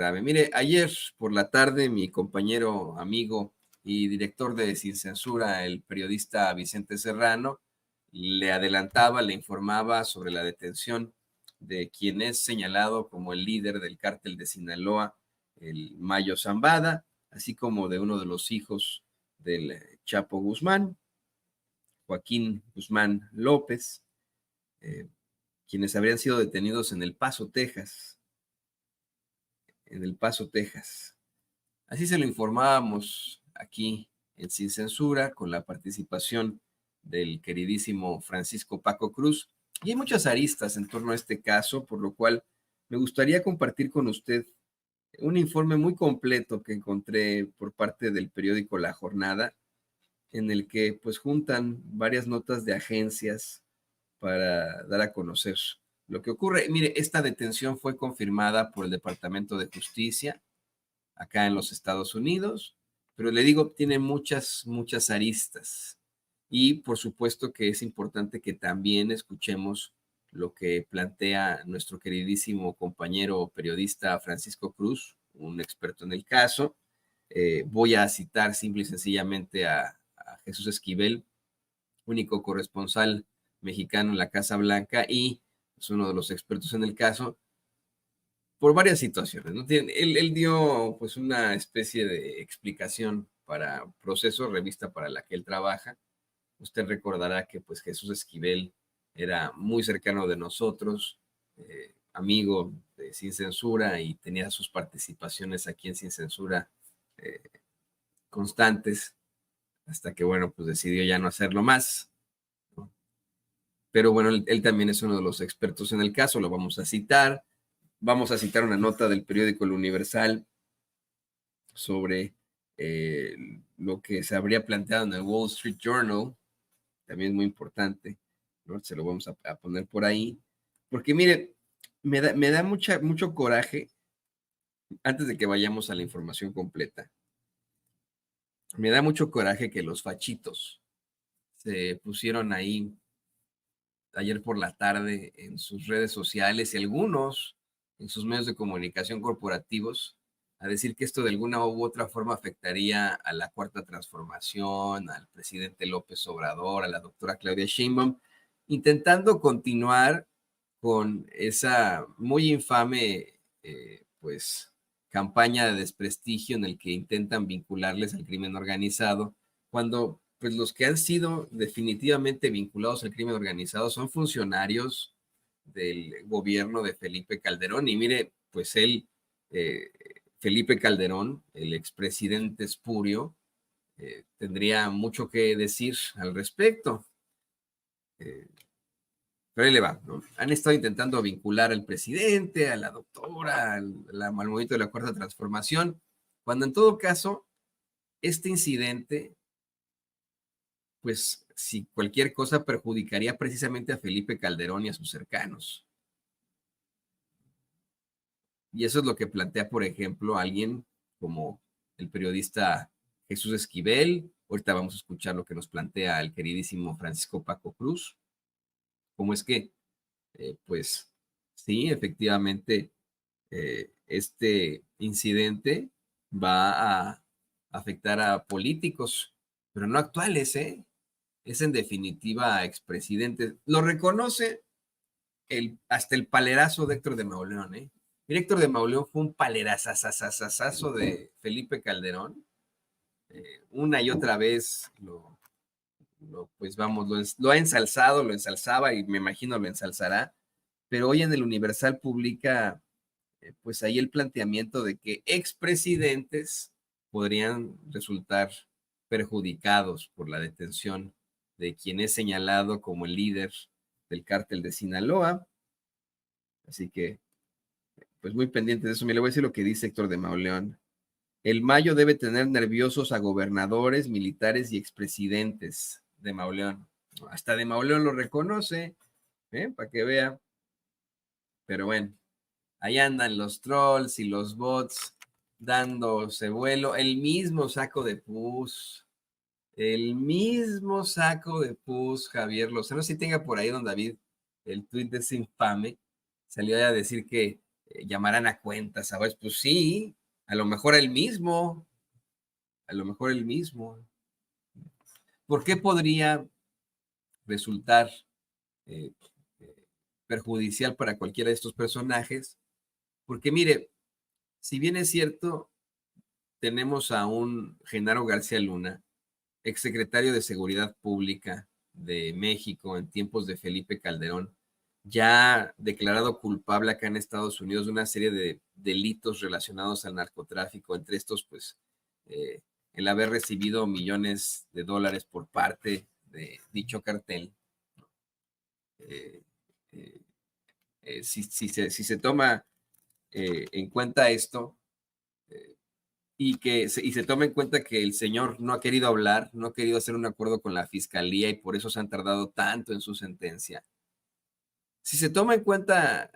Mire, ayer por la tarde mi compañero, amigo y director de Sin Censura, el periodista Vicente Serrano, le adelantaba, le informaba sobre la detención de quien es señalado como el líder del cártel de Sinaloa, el Mayo Zambada, así como de uno de los hijos del Chapo Guzmán, Joaquín Guzmán López, eh, quienes habrían sido detenidos en El Paso, Texas. En El Paso, Texas. Así se lo informábamos aquí en Sin Censura, con la participación del queridísimo Francisco Paco Cruz. Y hay muchas aristas en torno a este caso, por lo cual me gustaría compartir con usted un informe muy completo que encontré por parte del periódico La Jornada, en el que pues juntan varias notas de agencias para dar a conocer lo que ocurre. Mire, esta detención fue confirmada por el Departamento de Justicia acá en los Estados Unidos, pero le digo, tiene muchas aristas. Y por supuesto que es importante que también escuchemos lo que plantea nuestro queridísimo compañero periodista Francisco Cruz, un experto en el caso. Voy a citar simple y sencillamente a Jesús Esquivel, único corresponsal mexicano en la Casa Blanca y es uno de los expertos en el caso, por varias situaciones, ¿no? Él dio pues una especie de explicación para Proceso, revista para la que él trabaja. Usted recordará que pues Jesús Esquivel era muy cercano de nosotros, amigo de Sin Censura y tenía sus participaciones aquí en Sin Censura eh, constantes, hasta que bueno, pues decidió ya no hacerlo más, ¿no? Pero bueno, él también es uno de los expertos en el caso, lo vamos a citar. Vamos a citar una nota del periódico El Universal sobre eh, lo que se habría planteado en el Wall Street Journal, también muy importante, ¿no? Se lo vamos a poner por ahí, porque mire, me da mucho coraje, antes de que vayamos a la información completa, me da mucho coraje que los fachitos se pusieron ahí ayer por la tarde en sus redes sociales y algunos en sus medios de comunicación corporativos a decir que esto de alguna u otra forma afectaría a la Cuarta Transformación, al presidente López Obrador, a la doctora Claudia Sheinbaum, intentando continuar con esa muy infame, pues, campaña de desprestigio en el que intentan vincularles al crimen organizado, cuando pues los que han sido definitivamente vinculados al crimen organizado son funcionarios del gobierno de Felipe Calderón. Y mire, pues él, eh, Felipe Calderón, el expresidente espurio, tendría mucho que decir al respecto. Eh, pero ahí le va, ¿no? Han estado intentando vincular al presidente, a la doctora, al movimiento de la Cuarta Transformación, cuando en todo caso, este incidente pues si cualquier cosa perjudicaría precisamente a Felipe Calderón y a sus cercanos. Y eso es lo que plantea, por ejemplo, alguien como el periodista Jesús Esquivel. Ahorita vamos a escuchar lo que nos plantea el queridísimo Francisco Paco Cruz. Cómo es que, pues, sí, efectivamente, este incidente va a afectar a políticos, pero no actuales, ¿eh? Es en definitiva expresidente. Lo reconoce hasta el palerazo de Héctor de Mauleón, ¿eh? Mira, Héctor de Mauleón fue un palerazazazazazo de Felipe Calderón. Una y otra vez pues vamos, lo ha ensalzado, lo ensalzaba y me imagino lo ensalzará. Pero hoy en el Universal publica pues ahí el planteamiento de que expresidentes podrían resultar perjudicados por la detención de quien es señalado como el líder del cártel de Sinaloa. Así que, pues muy pendiente de eso. Me le voy a decir lo que dice Héctor de Mauleón. El Mayo debe tener nerviosos a gobernadores, militares y expresidentes de Mauleón. Hasta de Mauleón lo reconoce, para que vea. Pero bueno, ahí andan los trolls y los bots dándose vuelo. El mismo saco de pus, Javier Lozano. Si tenga por ahí, don David, el tuit de ese infame, salió a decir que llamarán a cuentas, ¿sabes? Pues sí, a lo mejor él mismo, a lo mejor él mismo. ¿Por qué podría resultar eh, perjudicial para cualquiera de estos personajes? Porque mire, si bien es cierto, tenemos a un Genaro García Luna, exsecretario de Seguridad Pública de México en tiempos de Felipe Calderón, ya declarado culpable acá en Estados Unidos de una serie de delitos relacionados al narcotráfico, entre estos, pues, eh, el haber recibido millones de dólares por parte de dicho cartel. Eh, eh, si se toma en cuenta esto, y se toma en cuenta que el señor no ha querido hablar, no ha querido hacer un acuerdo con la fiscalía y por eso se han tardado tanto en su sentencia. Si se toma en cuenta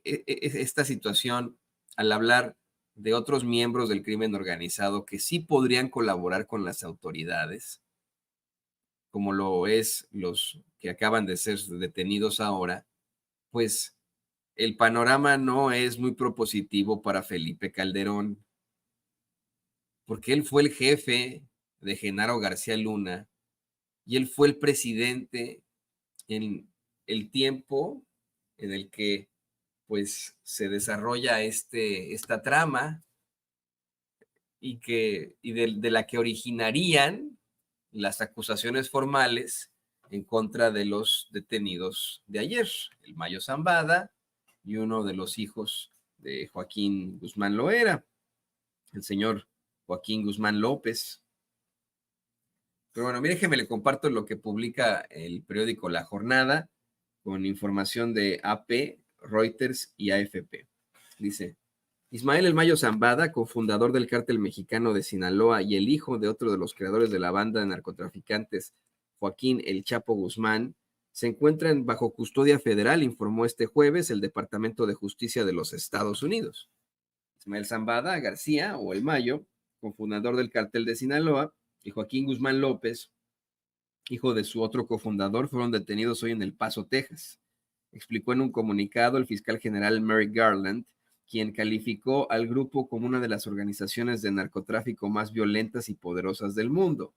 esta situación al hablar de otros miembros del crimen organizado que sí podrían colaborar con las autoridades, como lo es los que acaban de ser detenidos ahora, pues el panorama no es muy propositivo para Felipe Calderón, porque él fue el jefe de Genaro García Luna y él fue el presidente en el tiempo en el que pues se desarrolla esta trama de la que originarían las acusaciones formales en contra de los detenidos de ayer, el Mayo Zambada y uno de los hijos de Joaquín Guzmán Loera, el señor Joaquín Guzmán López. Pero bueno, mire que me le comparto lo que publica el periódico La Jornada con información de AP, Reuters y AFP. Dice, Ismael El Mayo Zambada, cofundador del cártel mexicano de Sinaloa y el hijo de otro de los creadores de la banda de narcotraficantes, Joaquín El Chapo Guzmán, se encuentran bajo custodia federal, informó este jueves el Departamento de Justicia de los Estados Unidos. Ismael Zambada García, o El Mayo, cofundador del cártel de Sinaloa, y Joaquín Guzmán López, hijo de su otro cofundador, fueron detenidos hoy en El Paso, Texas. Explicó en un comunicado el fiscal general Merrick Garland, quien calificó al grupo como una de las organizaciones de narcotráfico más violentas y poderosas del mundo.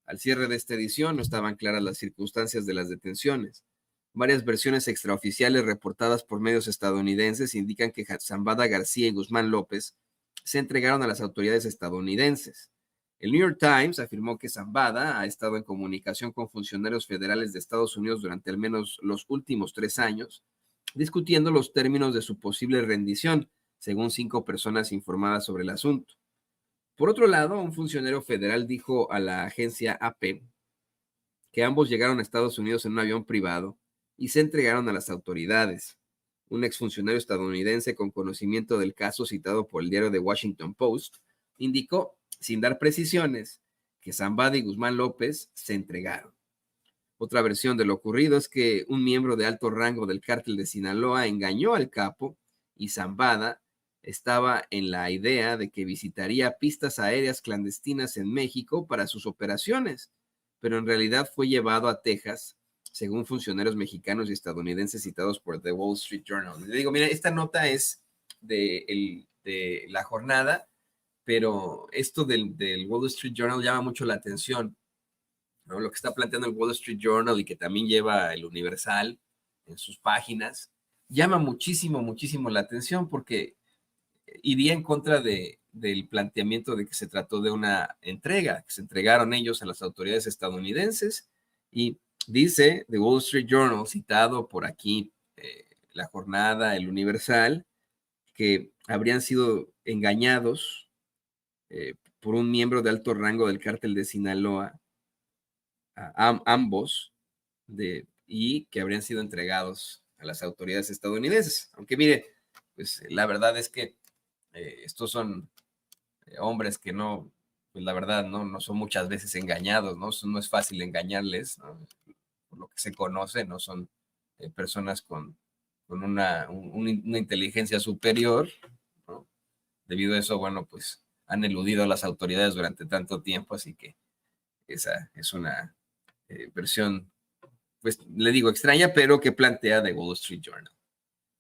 Al cierre de esta edición no estaban claras las circunstancias de las detenciones. Varias versiones extraoficiales reportadas por medios estadounidenses indican que Zambada García y Guzmán López se entregaron a las autoridades estadounidenses. El New York Times afirmó que Zambada ha estado en comunicación con funcionarios federales de Estados Unidos durante al menos los últimos 3 años, discutiendo los términos de su posible rendición, según 5 personas informadas sobre el asunto. Por otro lado, un funcionario federal dijo a la agencia AP que ambos llegaron a Estados Unidos en un avión privado y se entregaron a las autoridades. Un exfuncionario estadounidense con conocimiento del caso citado por el diario The Washington Post indicó, sin dar precisiones, que Zambada y Guzmán López se entregaron. Otra versión de lo ocurrido es que un miembro de alto rango del cártel de Sinaloa engañó al capo y Zambada estaba en la idea de que visitaría pistas aéreas clandestinas en México para sus operaciones, pero en realidad fue llevado a Texas, según funcionarios mexicanos y estadounidenses citados por The Wall Street Journal. Le digo, mira, esta nota es de La Jornada, pero esto del Wall Street Journal llama mucho la atención, ¿no? Lo que está planteando el Wall Street Journal y que también lleva el Universal en sus páginas, llama muchísimo, muchísimo la atención porque iría en contra del planteamiento de que se trató de una entrega, que se entregaron ellos a las autoridades estadounidenses y dice The Wall Street Journal, citado por aquí, La Jornada, el Universal, que habrían sido engañados por un miembro de alto rango del cártel de Sinaloa, ambos, y que habrían sido entregados a las autoridades estadounidenses. Aunque mire, pues la verdad es que estos son hombres que no, pues la verdad, no son muchas veces engañados, ¿no? No es fácil engañarles, ¿no? Por lo que se conoce, no son personas con una inteligencia superior, ¿no? Debido a eso, bueno, pues han eludido a las autoridades durante tanto tiempo, así que esa es una versión, pues le digo, extraña, pero que plantea The Wall Street Journal.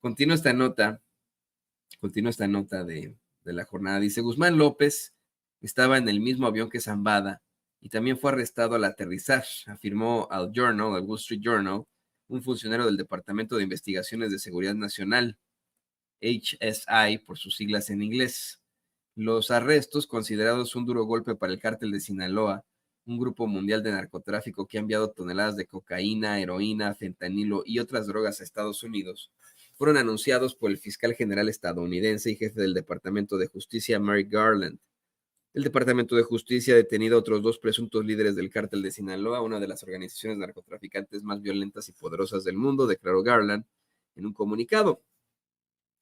Continúa esta nota Continúa esta nota de la jornada. Dice, Guzmán López estaba en el mismo avión que Zambada y también fue arrestado al aterrizar, afirmó al Wall Street Journal, un funcionario del Departamento de Investigaciones de Seguridad Nacional, HSI por sus siglas en inglés. Los arrestos, considerados un duro golpe para el cártel de Sinaloa, un grupo mundial de narcotráfico que ha enviado toneladas de cocaína, heroína, fentanilo y otras drogas a Estados Unidos, fueron anunciados por el fiscal general estadounidense y jefe del Departamento de Justicia, Merrick Garland. El Departamento de Justicia ha detenido a otros 2 presuntos líderes del cártel de Sinaloa, una de las organizaciones narcotraficantes más violentas y poderosas del mundo, declaró Garland en un comunicado.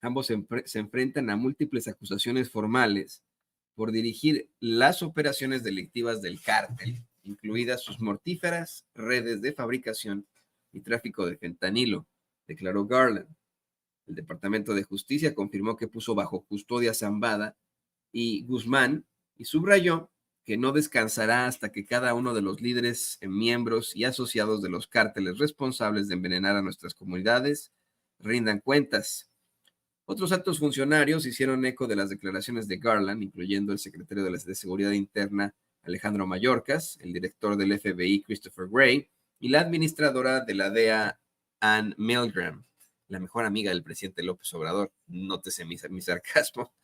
Ambos se enfrentan a múltiples acusaciones formales por dirigir las operaciones delictivas del cártel, incluidas sus mortíferas redes de fabricación y tráfico de fentanilo, declaró Garland. El Departamento de Justicia confirmó que puso bajo custodia a Zambada y Guzmán y subrayó que no descansará hasta que cada uno de los líderes, miembros y asociados de los cárteles responsables de envenenar a nuestras comunidades rindan cuentas. Otros altos funcionarios hicieron eco de las declaraciones de Garland, incluyendo el secretario de Seguridad Interna, Alejandro Mayorkas, el director del FBI, Christopher Wray, y la administradora de la DEA, Ann Milgram, la mejor amiga del presidente López Obrador. Nótese mi sarcasmo.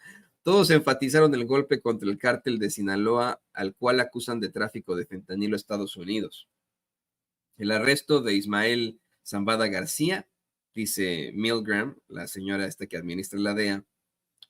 Todos enfatizaron el golpe contra el cártel de Sinaloa, al cual acusan de tráfico de fentanilo a Estados Unidos. El arresto de Ismael Zambada García, dice Milgram, la señora esta que administra la DEA,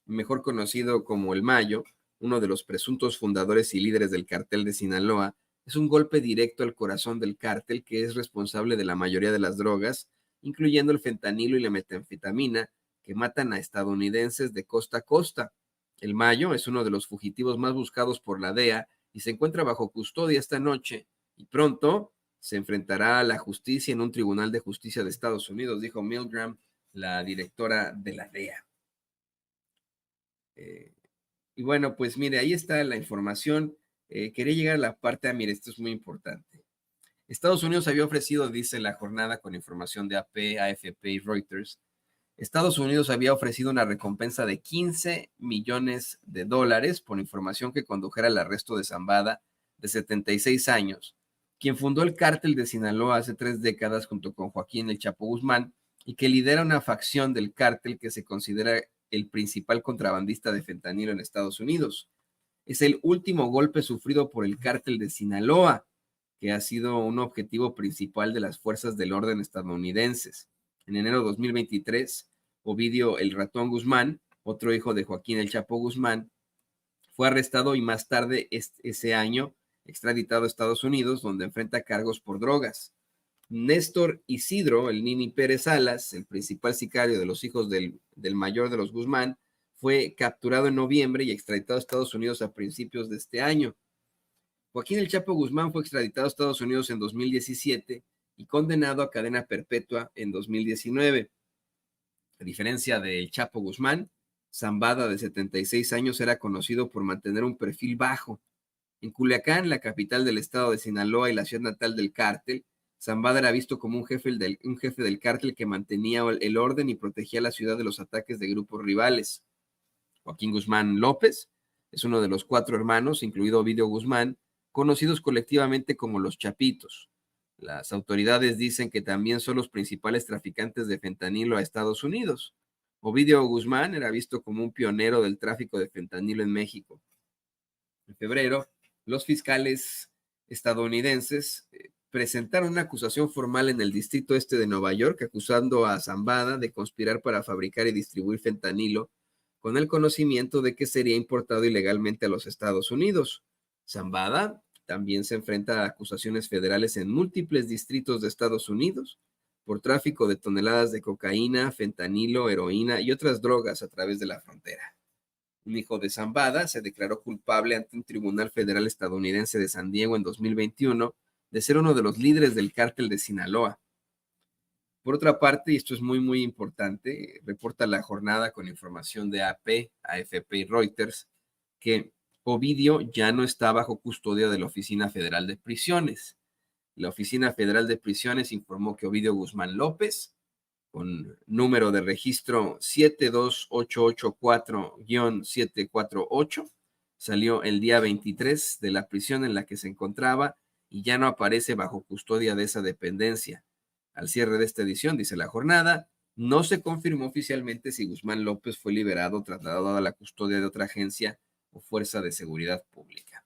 mejor conocido como el Mayo, uno de los presuntos fundadores y líderes del cartel de Sinaloa, es un golpe directo al corazón del cártel que es responsable de la mayoría de las drogas, incluyendo el fentanilo y la metanfetamina, que matan a estadounidenses de costa a costa. El Mayo es uno de los fugitivos más buscados por la DEA y se encuentra bajo custodia esta noche y pronto se enfrentará a la justicia en un tribunal de justicia de Estados Unidos, dijo Milgram, la directora de la DEA. Y bueno, pues mire, ahí está la información. Quería llegar a la parte, mire, esto es muy importante. Estados Unidos había ofrecido, dice la jornada con información de AP, AFP y Reuters, Estados Unidos había ofrecido una recompensa de $15 millones por información que condujera al arresto de Zambada, de 76 años, quien fundó el cártel de Sinaloa hace 3 décadas junto con Joaquín El Chapo Guzmán y que lidera una facción del cártel que se considera el principal contrabandista de fentanilo en Estados Unidos. Es el último golpe sufrido por el cártel de Sinaloa, que ha sido un objetivo principal de las fuerzas del orden estadounidenses. En enero de 2023, Ovidio El Ratón Guzmán, otro hijo de Joaquín El Chapo Guzmán, fue arrestado y más tarde ese año extraditado a Estados Unidos, donde enfrenta cargos por drogas. Néstor Isidro, el Nini Pérez Salas, el principal sicario de los hijos del mayor de los Guzmán, fue capturado en noviembre y extraditado a Estados Unidos a principios de este año. Joaquín El Chapo Guzmán fue extraditado a Estados Unidos en 2017 y condenado a cadena perpetua en 2019. A diferencia de El Chapo Guzmán, Zambada, de 76 años, era conocido por mantener un perfil bajo. En Culiacán, la capital del estado de Sinaloa y la ciudad natal del cártel, Zambada era visto como un jefe del cártel que mantenía el orden y protegía la ciudad de los ataques de grupos rivales. Joaquín Guzmán López es uno de los 4 hermanos, incluido Ovidio Guzmán, conocidos colectivamente como los Chapitos. Las autoridades dicen que también son los principales traficantes de fentanilo a Estados Unidos. Ovidio Guzmán era visto como un pionero del tráfico de fentanilo en México. En febrero, los fiscales estadounidenses presentaron una acusación formal en el Distrito Este de Nueva York, acusando a Zambada de conspirar para fabricar y distribuir fentanilo con el conocimiento de que sería importado ilegalmente a los Estados Unidos. Zambada también se enfrenta a acusaciones federales en múltiples distritos de Estados Unidos por tráfico de toneladas de cocaína, fentanilo, heroína y otras drogas a través de la frontera. Un hijo de Zambada se declaró culpable ante un tribunal federal estadounidense de San Diego en 2021 de ser uno de los líderes del cártel de Sinaloa. Por otra parte, y esto es muy, muy importante, reporta la jornada con información de AP, AFP y Reuters, que Ovidio ya no está bajo custodia de la Oficina Federal de Prisiones. La Oficina Federal de Prisiones informó que Ovidio Guzmán López con número de registro 72884-748. Salió el día 23 de la prisión en la que se encontraba y ya no aparece bajo custodia de esa dependencia. Al cierre de esta edición, dice la jornada, no se confirmó oficialmente si Guzmán López fue liberado o trasladado a la custodia de otra agencia o fuerza de seguridad pública.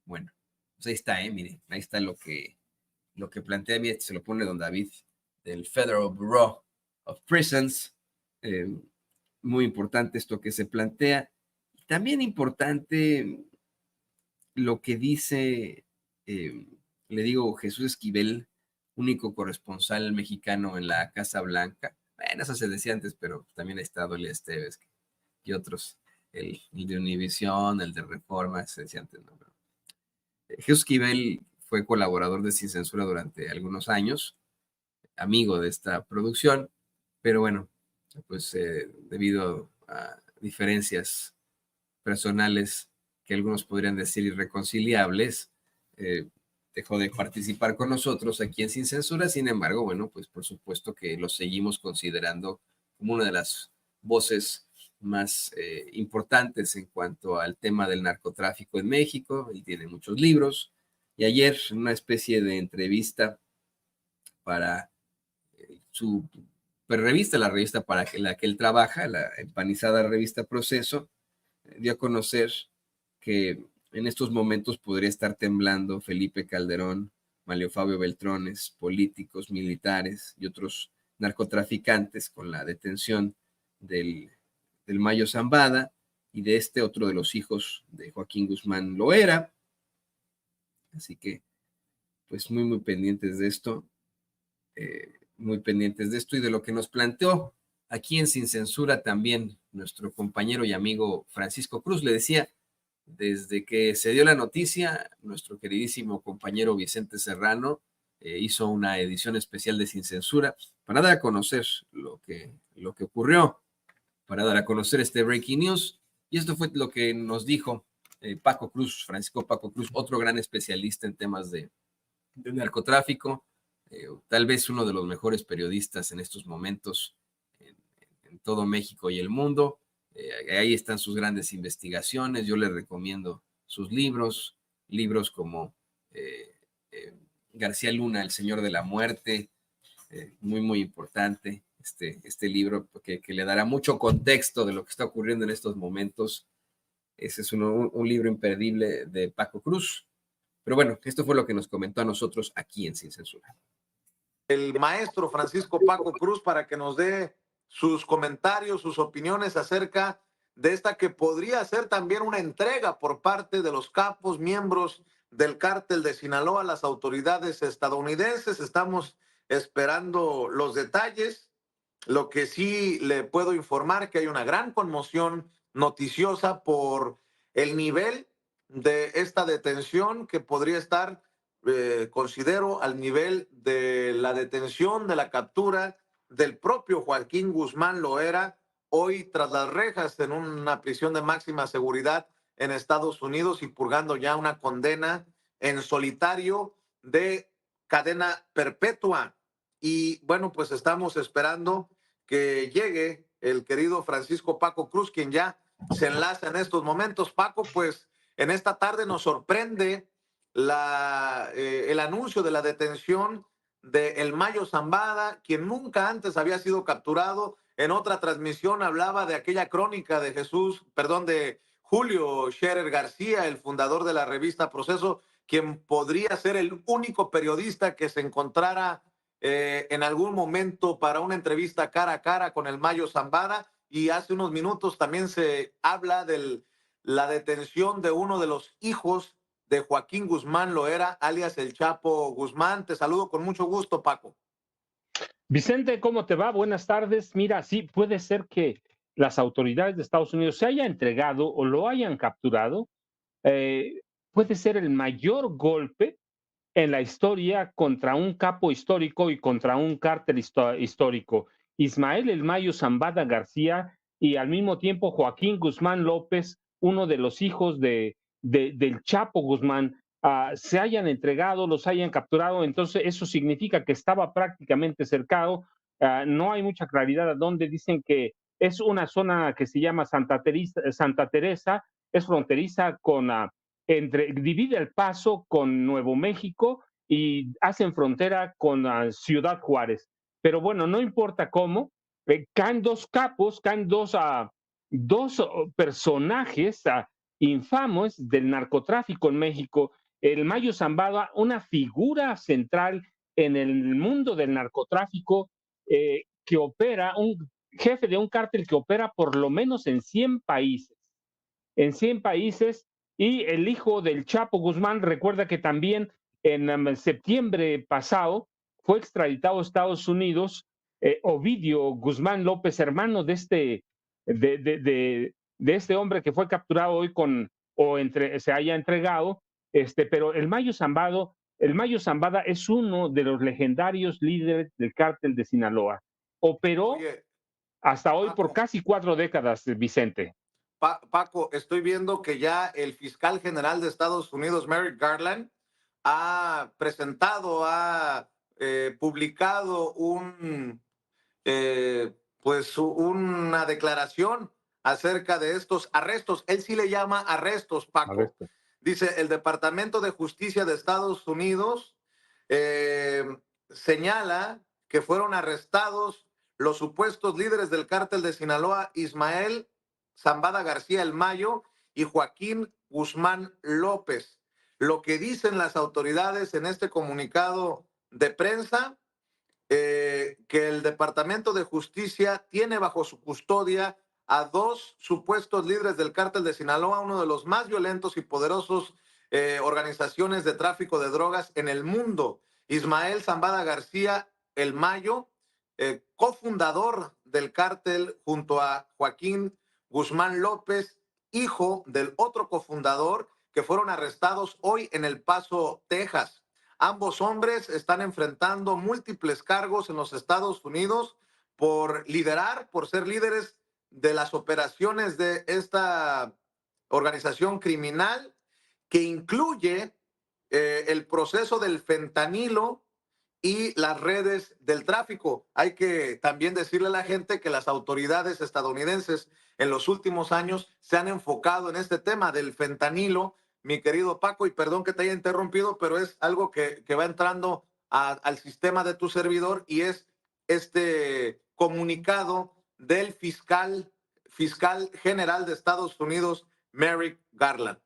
Bueno, pues ahí está, mire, ahí está lo que plantea, se lo pone don David, del Federal Bureau of Prisons. Muy importante esto que se plantea. También importante lo que dice, le digo, Jesús Esquivel, único corresponsal mexicano en la Casa Blanca. Bueno, eso se decía antes, pero también ha estado Elia Esteves y otros, el de Univisión, el de Reforma, se decía antes, ¿no? Jesús Esquivel fue colaborador de Sin Censura durante algunos años, amigo de esta producción, pero bueno, pues debido a diferencias personales que algunos podrían decir irreconciliables, dejó de participar con nosotros aquí en Sin Censura. Sin embargo, bueno, pues por supuesto que lo seguimos considerando como una de las voces más importantes en cuanto al tema del narcotráfico en México. Él tiene muchos libros y ayer en una especie de entrevista para su revista, la revista para la que él trabaja, la empanizada revista Proceso, dio a conocer que en estos momentos podría estar temblando Felipe Calderón, Manlio Fabio Beltrones, políticos, militares y otros narcotraficantes con la detención del Mayo Zambada y de este otro de los hijos de Joaquín Guzmán Loera. Así que, pues muy pendientes de esto, muy pendientes de esto y de lo que nos planteó aquí en Sin Censura también nuestro compañero y amigo Francisco Cruz. Le decía, desde que se dio la noticia, nuestro queridísimo compañero Vicente Serrano hizo una edición especial de Sin Censura para dar a conocer lo que ocurrió, para dar a conocer este breaking news. Y esto fue lo que nos dijo Paco Cruz, Francisco Paco Cruz, otro gran especialista en temas de narcotráfico, tal vez uno de los mejores periodistas en estos momentos en todo México y el mundo. Ahí están sus grandes investigaciones. Yo les recomiendo sus libros como García Luna, El Señor de la Muerte, muy importante este libro que le dará mucho contexto de lo que está ocurriendo en estos momentos. Ese es un libro imperdible de Paco Cruz. Pero bueno, esto fue lo que nos comentó a nosotros aquí en Sin Censura. El maestro Francisco Paco Cruz para que nos dé sus comentarios, sus opiniones acerca de esta que podría ser también una entrega por parte de los capos miembros del cártel de Sinaloa a las autoridades estadounidenses. Estamos esperando los detalles. Lo que sí le puedo informar que hay una gran conmoción noticiosa por el nivel de esta detención que podría estar, considero, al nivel de la detención, de la captura del propio Joaquín Guzmán Loera, hoy tras las rejas en una prisión de máxima seguridad en Estados Unidos y purgando ya una condena en solitario de cadena perpetua. Y bueno, pues estamos esperando que llegue el querido Francisco Paco Cruz, quien ya se enlaza en estos momentos. Paco, pues en esta tarde nos sorprende el anuncio de la detención de El Mayo Zambada, quien nunca antes había sido capturado. En otra transmisión hablaba de aquella crónica de de Julio Scherer García, el fundador de la revista Proceso, quien podría ser el único periodista que se encontrara en algún momento para una entrevista cara a cara con el Mayo Zambada. Y hace unos minutos también se habla de la detención de uno de los hijos de Joaquín Guzmán Loera, alias el Chapo Guzmán. Te saludo con mucho gusto, Paco. Vicente, ¿cómo te va? Buenas tardes. Mira, sí, puede ser que las autoridades de Estados Unidos se hayan entregado o lo hayan capturado. Puede ser el mayor golpe en la historia contra un capo histórico y contra un cártel histórico. Ismael El Mayo Zambada García y al mismo tiempo Joaquín Guzmán López, uno de los hijos del Chapo Guzmán, se hayan entregado, los hayan capturado. Entonces eso significa que estaba prácticamente cercado no hay mucha claridad a dónde. Dicen que es una zona que se llama Santa Teresa, es fronteriza con, divide El Paso con Nuevo México y hacen frontera con Ciudad Juárez. Pero bueno, no importa cómo, caen dos capos, caen dos personajes infamos del narcotráfico en México. El Mayo Zambada, una figura central en el mundo del narcotráfico, que opera, un jefe de un cártel que opera por lo menos en 100 países, y el hijo del Chapo Guzmán, recuerda que también en septiembre pasado fue extraditado a Estados Unidos, Ovidio Guzmán López, hermano de este hombre que fue capturado hoy se haya entregado, pero el Mayo Zambada es uno de los legendarios líderes del cártel de Sinaloa. Operó Oye, hasta hoy por Paco, casi 4 décadas, Vicente. Paco, estoy viendo que ya el fiscal general de Estados Unidos, Merrick Garland, ha presentado, ha publicado pues una declaración acerca de estos arrestos. Él sí le llama arrestos, A ver. Paco. Dice, el Departamento de Justicia de Estados Unidos eh, señala que fueron arrestados los supuestos líderes del cártel de Sinaloa, Ismael Zambada García El Mayo y Joaquín Guzmán López. Lo que dicen las autoridades en este comunicado de prensa, que el Departamento de Justicia tiene bajo su custodia a dos supuestos líderes del cártel de Sinaloa, uno de los más violentos y poderosos organizaciones de tráfico de drogas en el mundo. Ismael Zambada García El Mayo, cofundador del cártel, junto a Joaquín Guzmán López, hijo del otro cofundador, que fueron arrestados hoy en El Paso, Texas. Ambos hombres están enfrentando múltiples cargos en los Estados Unidos por ser líderes de las operaciones de esta organización criminal, que incluye el proceso del fentanilo y las redes del tráfico. Hay que también decirle a la gente que las autoridades estadounidenses en los últimos años se han enfocado en este tema del fentanilo, mi querido Paco, y perdón que te haya interrumpido, pero es algo que va entrando al sistema de tu servidor, y es este comunicado del fiscal general de Estados Unidos, Merrick Garland.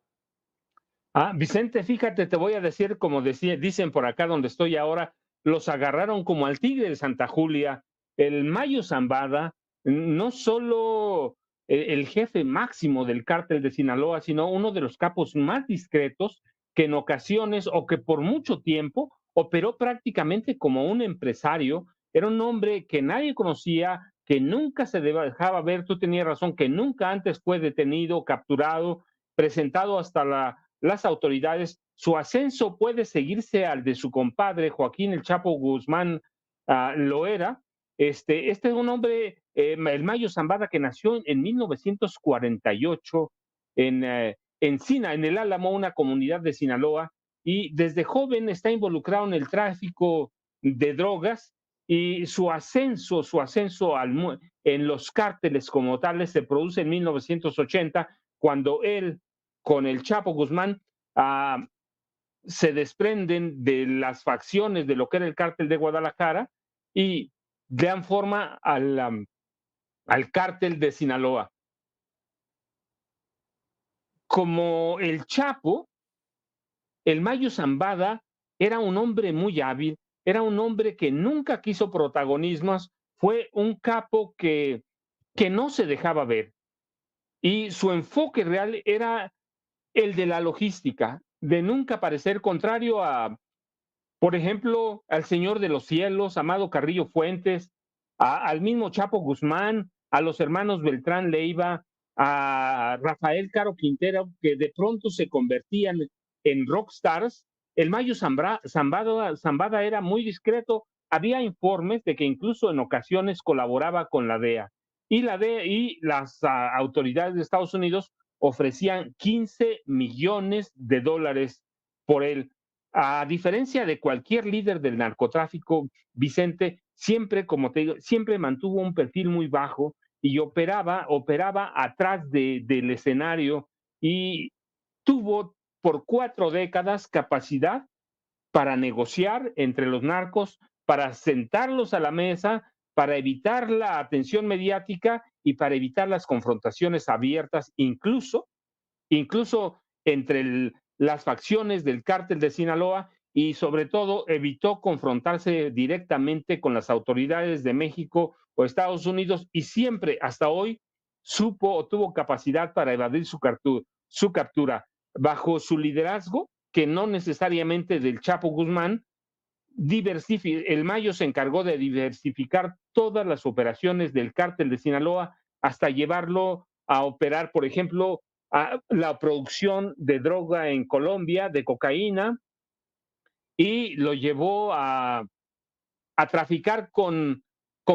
Vicente, fíjate, te voy a decir, como dicen por acá donde estoy ahora, los agarraron como al tigre de Santa Julia. El Mayo Zambada, no solo el jefe máximo del cártel de Sinaloa, sino uno de los capos más discretos, que en ocasiones o que por mucho tiempo operó prácticamente como un empresario. Era un hombre que nadie conocía, que nunca se dejaba ver. Tú tenías razón, que nunca antes fue detenido, capturado, presentado hasta las autoridades. Su ascenso puede seguirse al de su compadre Joaquín El Chapo Guzmán Loera. Este es un hombre, el Mayo Zambada, que nació en 1948 en Sina, en el Álamo, una comunidad de Sinaloa, y desde joven está involucrado en el tráfico de drogas, y su ascenso en los cárteles como tales se produce en 1980, cuando él, con el Chapo Guzmán, se desprenden de las facciones de lo que era el cártel de Guadalajara y dan forma al cártel de Sinaloa. Como el Chapo, el Mayo Zambada era un hombre muy hábil, era un hombre que nunca quiso protagonismos, fue un capo que no se dejaba ver, y su enfoque real era el de la logística, de nunca parecer, contrario por ejemplo, al Señor de los Cielos, Amado Carrillo Fuentes, al mismo Chapo Guzmán, a los hermanos Beltrán Leiva, a Rafael Caro Quintero, que de pronto se convertían en rockstars. El Mayo Zambada era muy discreto. Había informes de que incluso en ocasiones colaboraba con la DEA. Y la DEA y las autoridades de Estados Unidos ofrecían $15 millones por él. A diferencia de cualquier líder del narcotráfico, Vicente siempre, como te digo, siempre mantuvo un perfil muy bajo y operaba atrás del escenario y tuvo por 4 décadas capacidad para negociar entre los narcos, para sentarlos a la mesa, para evitar la atención mediática y para evitar las confrontaciones abiertas, incluso entre las facciones del cártel de Sinaloa y sobre todo evitó confrontarse directamente con las autoridades de México o Estados Unidos y siempre hasta hoy supo o tuvo capacidad para evadir su captura. Bajo su liderazgo, que no necesariamente del Chapo Guzmán, el Mayo se encargó de diversificar todas las operaciones del cártel de Sinaloa hasta llevarlo a operar, por ejemplo, a la producción de droga en Colombia, de cocaína, y lo llevó a traficar con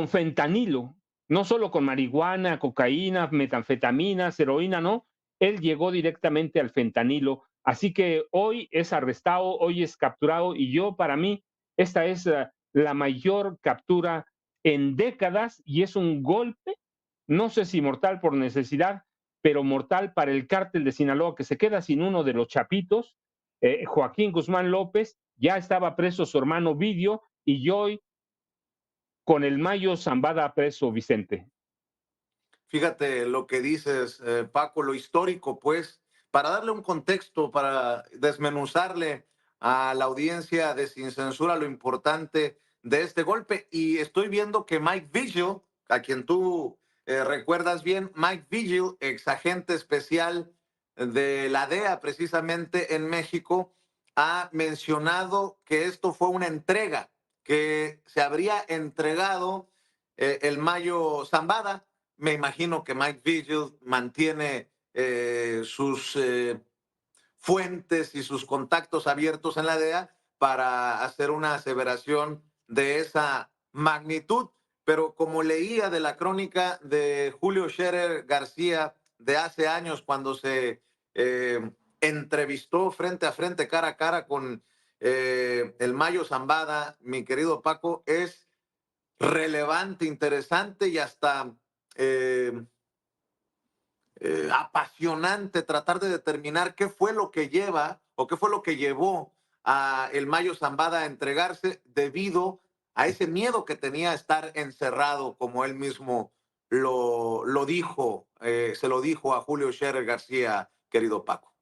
fentanilo, no solo con marihuana, cocaína, metanfetaminas, heroína, no, él llegó directamente al fentanilo. Así que hoy es arrestado, hoy es capturado y yo, para mí, esta es la mayor captura en décadas y es un golpe, no sé si mortal por necesidad, pero mortal para el cártel de Sinaloa, que se queda sin uno de los chapitos. Joaquín Guzmán López, ya estaba preso su hermano Vidio y hoy con el Mayo Zambada preso, Vicente. Fíjate lo que dices, Paco, lo histórico, pues, para darle un contexto, para desmenuzarle a la audiencia de Sin Censura lo importante de este golpe. Y estoy viendo que Mike Vigil, a quien tú recuerdas bien, Mike Vigil, ex agente especial de la DEA precisamente en México, ha mencionado que esto fue una entrega, que se habría entregado el Mayo Zambada. Me imagino que Mike Vigil mantiene sus fuentes y sus contactos abiertos en la DEA para hacer una aseveración de esa magnitud. Pero como leía de la crónica de Julio Scherer García de hace años, cuando se entrevistó frente a frente, cara a cara con el Mayo Zambada, mi querido Paco, es relevante, interesante y hasta eh, apasionante tratar de determinar qué fue lo que lleva o qué fue lo que llevó a el Mayo Zambada a entregarse debido a ese miedo que tenía a estar encerrado, como él mismo lo dijo, se lo dijo a Julio Scherer García, querido Paco.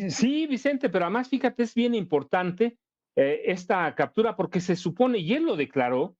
Sí, Vicente, pero además fíjate, es bien importante esta captura porque se supone, y él lo declaró,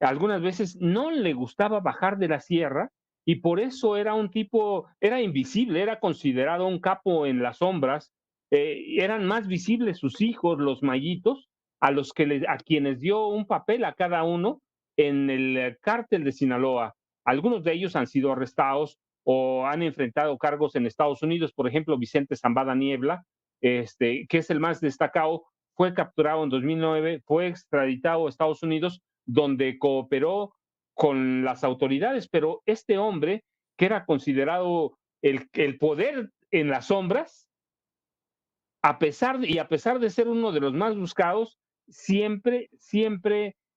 algunas veces no le gustaba bajar de la sierra y por eso era un tipo, era invisible, era considerado un capo en las sombras, eran más visibles sus hijos, los mayitos, a quienes dio un papel a cada uno en el cártel de Sinaloa. Algunos de ellos han sido arrestados, o han enfrentado cargos en Estados Unidos, por ejemplo, Vicente Zambada Niebla, que es el más destacado, fue capturado en 2009, fue extraditado a Estados Unidos, donde cooperó con las autoridades, pero este hombre, que era considerado el poder en las sombras, a pesar de ser uno de los más buscados, siempre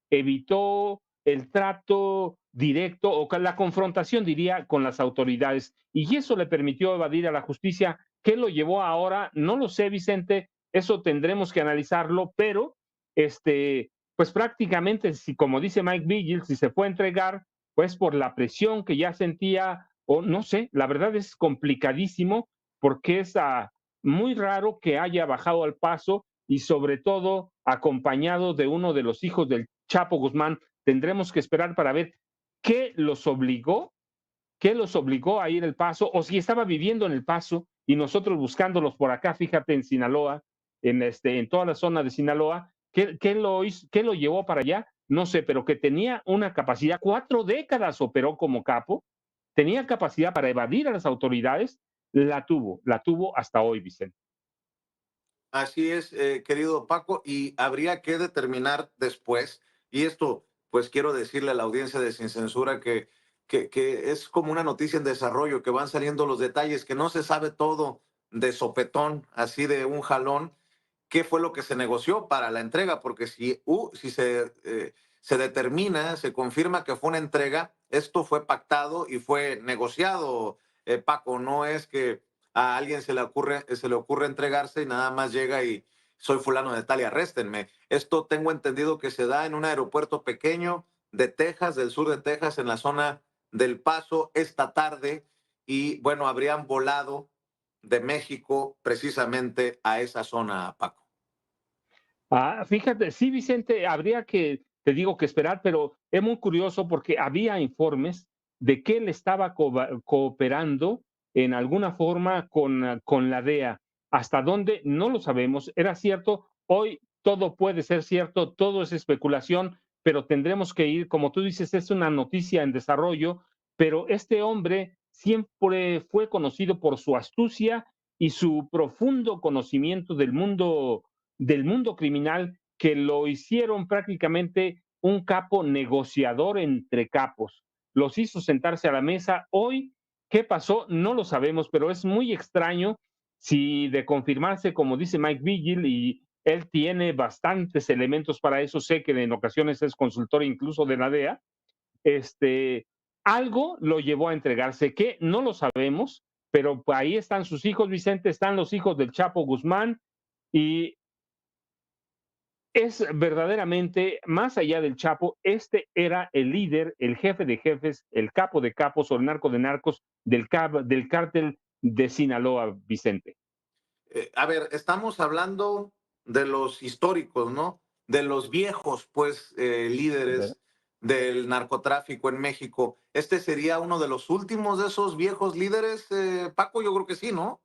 evitó el trato directo o la confrontación, diría, con las autoridades. Y eso le permitió evadir a la justicia. ¿Qué lo llevó ahora? No lo sé, Vicente, eso tendremos que analizarlo, pero pues prácticamente, si como dice Mike Vigil, si se fue a entregar, pues por la presión que ya sentía, o no sé, la verdad es complicadísimo porque es muy raro que haya bajado al Paso y sobre todo acompañado de uno de los hijos del Chapo Guzmán. Tendremos que esperar para ver qué los obligó, qué los obligó a ir al Paso o si estaba viviendo en el Paso y nosotros buscándolos por acá, fíjate, en Sinaloa, en toda la zona de Sinaloa, ¿qué lo llevó para allá? No sé, pero que tenía una capacidad, 4 décadas operó como capo, tenía capacidad para evadir a las autoridades, la tuvo hasta hoy, Vicente. Así es, querido Paco, y habría que determinar después, y esto pues quiero decirle a la audiencia de Sin Censura que es como una noticia en desarrollo, que van saliendo los detalles, que no se sabe todo de sopetón, así de un jalón, qué fue lo que se negoció para la entrega, porque si se determina, se confirma que fue una entrega, esto fue pactado y fue negociado, Paco. No es que a alguien se le ocurre entregarse y nada más llega y soy fulano de tal y arréstenme. Esto tengo entendido que se da en un aeropuerto pequeño de Texas, del sur de Texas, en la zona del Paso, esta tarde. Y bueno, habrían volado de México precisamente a esa zona, Paco. Fíjate, sí, Vicente, habría que, te digo que esperar, pero es muy curioso porque había informes de que él estaba cooperando en alguna forma con la DEA. ¿Hasta dónde? No lo sabemos. ¿Era cierto? Hoy todo puede ser cierto, todo es especulación, pero tendremos que ir, como tú dices, es una noticia en desarrollo, pero este hombre siempre fue conocido por su astucia y su profundo conocimiento del mundo criminal, que lo hicieron prácticamente un capo negociador entre capos. Los hizo sentarse a la mesa. Hoy, ¿qué pasó? No lo sabemos, pero es muy extraño si de confirmarse, como dice Mike Vigil, y él tiene bastantes elementos para eso, sé que en ocasiones es consultor incluso de la DEA, este, algo lo llevó a entregarse, que no lo sabemos, pero ahí están sus hijos, Vicente, están los hijos del Chapo Guzmán, y es verdaderamente, más allá del Chapo, este era el líder, el jefe de jefes, el capo de capos o el narco de narcos del cártel de Sinaloa, Vicente. A ver, estamos hablando de los históricos, ¿no? De los viejos, pues, ¿Verdad? líderes del narcotráfico en México. ¿Este sería uno de los últimos de esos viejos líderes, Paco? Yo creo que sí, ¿no?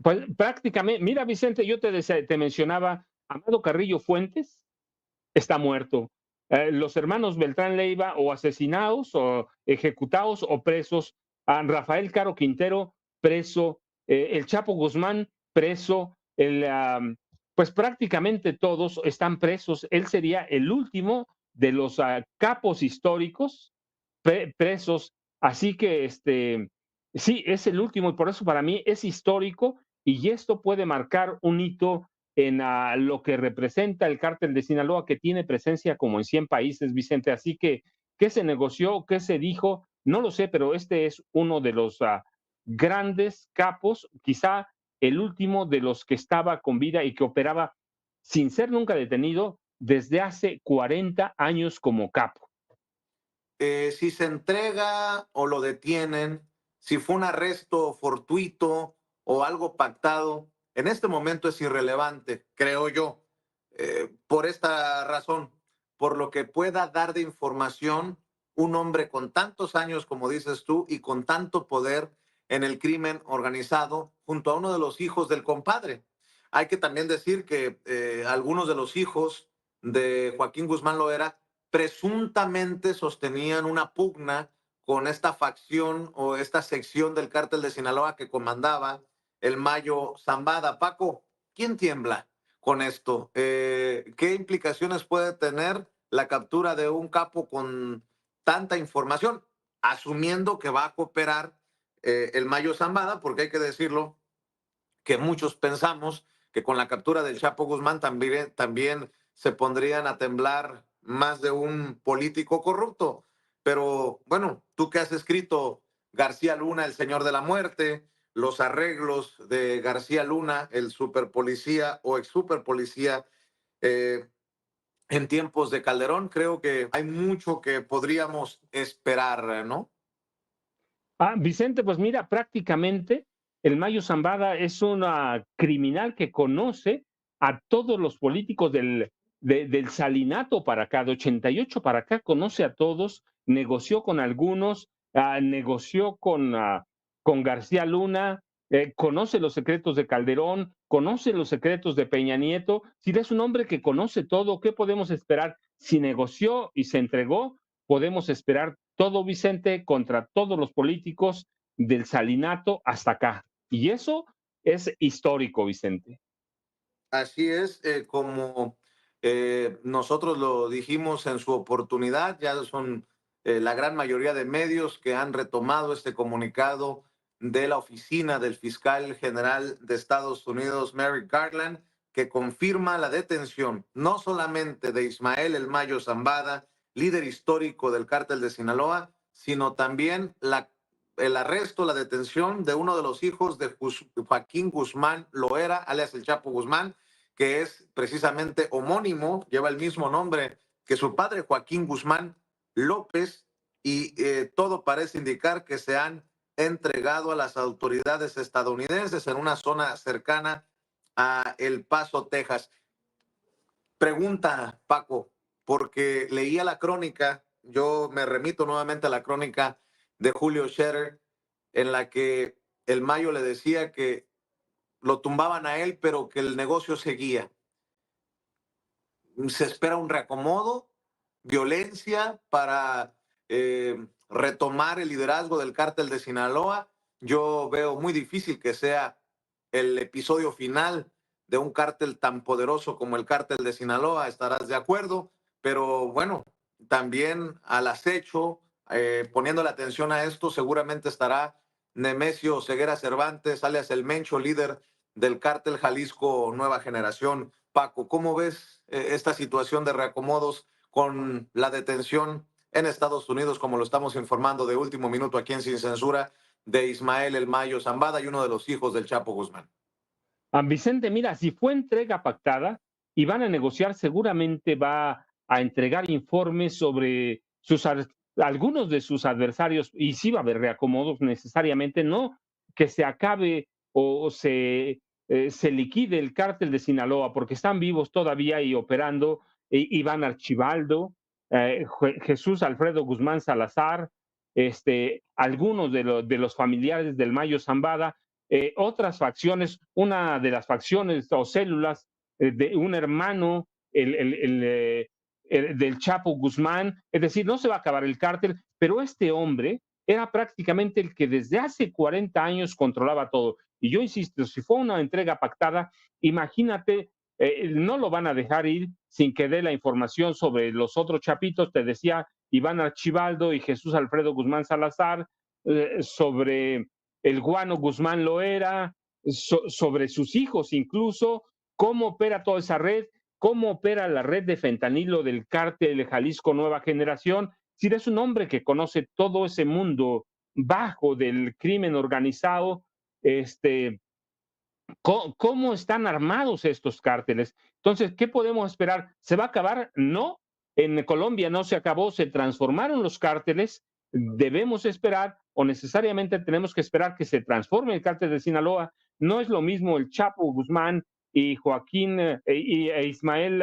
Pues prácticamente, mira, Vicente, yo te mencionaba, Amado Carrillo Fuentes está muerto. Los hermanos Beltrán Leiva o asesinados o ejecutados o presos. Rafael Caro Quintero preso. El Chapo Guzmán preso. Pues prácticamente todos están presos. Él sería el último de los capos históricos presos. Así que sí, es el último y por eso para mí es histórico y esto puede marcar un hito en lo que representa el cártel de Sinaloa, que tiene presencia como en 100 países, Vicente. Así que, ¿qué se negoció? ¿Qué se dijo? No lo sé, pero este es uno de los grandes capos, quizá el último de los que estaba con vida y que operaba sin ser nunca detenido desde hace 40 años como capo. Si se entrega o lo detienen, si fue un arresto fortuito o algo pactado, en este momento es irrelevante, creo yo, por esta razón, por lo que pueda dar de información un hombre con tantos años, como dices tú, y con tanto poder en el crimen organizado, junto a uno de los hijos del compadre. Hay que también decir que algunos de los hijos de Joaquín Guzmán Loera presuntamente sostenían una pugna con esta facción o esta sección del cártel de Sinaloa que comandaba el Mayo Zambada. Paco, ¿quién tiembla con esto? ¿Qué implicaciones puede tener la captura de un capo con tanta información? Asumiendo que va a cooperar el Mayo Zambada, porque hay que decirlo, que muchos pensamos que con la captura del Chapo Guzmán también se pondrían a temblar más de un político corrupto. Pero bueno, tú que has escrito García Luna, el señor de la muerte, los arreglos de García Luna, el superpolicía o ex superpolicía, eh, en tiempos de Calderón, creo que hay mucho que podríamos esperar, ¿no? Vicente, pues mira, prácticamente el Mayo Zambada es una criminal que conoce a todos los políticos del Salinato para acá, de 88 para acá, conoce a todos, negoció con algunos, negoció con García Luna, conoce los secretos de Calderón, conoce los secretos de Peña Nieto. Si es un hombre que conoce todo, ¿qué podemos esperar? Si negoció y se entregó, podemos esperar todo, Vicente, contra todos los políticos del Salinato hasta acá. Y eso es histórico, Vicente. Así es, como nosotros lo dijimos en su oportunidad, ya son la gran mayoría de medios que han retomado este comunicado de la oficina del fiscal general de Estados Unidos, Merrick Garland, que confirma la detención no solamente de Ismael El Mayo Zambada, líder histórico del cártel de Sinaloa, sino también el arresto, la detención de uno de los hijos de Joaquín Guzmán Loera, alias el Chapo Guzmán, que es precisamente homónimo, lleva el mismo nombre que su padre, Joaquín Guzmán López, y todo parece indicar que se han entregado a las autoridades estadounidenses en una zona cercana a El Paso, Texas. Pregunta, Paco, porque leía la crónica, yo me remito nuevamente a la crónica de Julio Scherer, en la que el Mayo le decía que lo tumbaban a él, pero que el negocio seguía. Se espera un reacomodo, violencia para retomar el liderazgo del cártel de Sinaloa. Yo veo muy difícil que sea el episodio final de un cártel tan poderoso como el cártel de Sinaloa, estarás de acuerdo, pero bueno, también al acecho, poniéndole atención a esto, seguramente estará Nemesio Ceguera Cervantes, alias el Mencho, líder del cártel Jalisco Nueva Generación. Paco, ¿cómo ves esta situación de reacomodos con la detención en Estados Unidos, como lo estamos informando de último minuto aquí en Sin Censura, de Ismael El Mayo Zambada y uno de los hijos del Chapo Guzmán? Vicente, mira, si fue entrega pactada y van a negociar, seguramente va a entregar informes sobre algunos de sus adversarios y sí va a haber reacomodos necesariamente, no que se acabe o se liquide el cártel de Sinaloa, porque están vivos todavía y operando Iván Archibaldo, Jesús Alfredo Guzmán Salazar, algunos de los familiares del Mayo Zambada, otras facciones, una de las facciones o células de un hermano del Chapo Guzmán, es decir, no se va a acabar el cártel, pero este hombre era prácticamente el que desde hace 40 años controlaba todo. Y yo insisto, si fue una entrega pactada, imagínate, no lo van a dejar ir sin que dé la información sobre los otros chapitos, te decía Iván Archibaldo y Jesús Alfredo Guzmán Salazar, sobre el Guano Guzmán Loera, sobre sus hijos incluso, cómo opera toda esa red, cómo opera la red de fentanilo del cártel de Jalisco Nueva Generación. Si es un hombre que conoce todo ese mundo bajo del crimen organizado, ¿cómo están armados estos cárteles? Entonces, ¿qué podemos esperar? ¿Se va a acabar? No. En Colombia no se acabó, se transformaron los cárteles. Debemos esperar o necesariamente tenemos que esperar que se transforme el cártel de Sinaloa. No es lo mismo el Chapo Guzmán y Joaquín e Ismael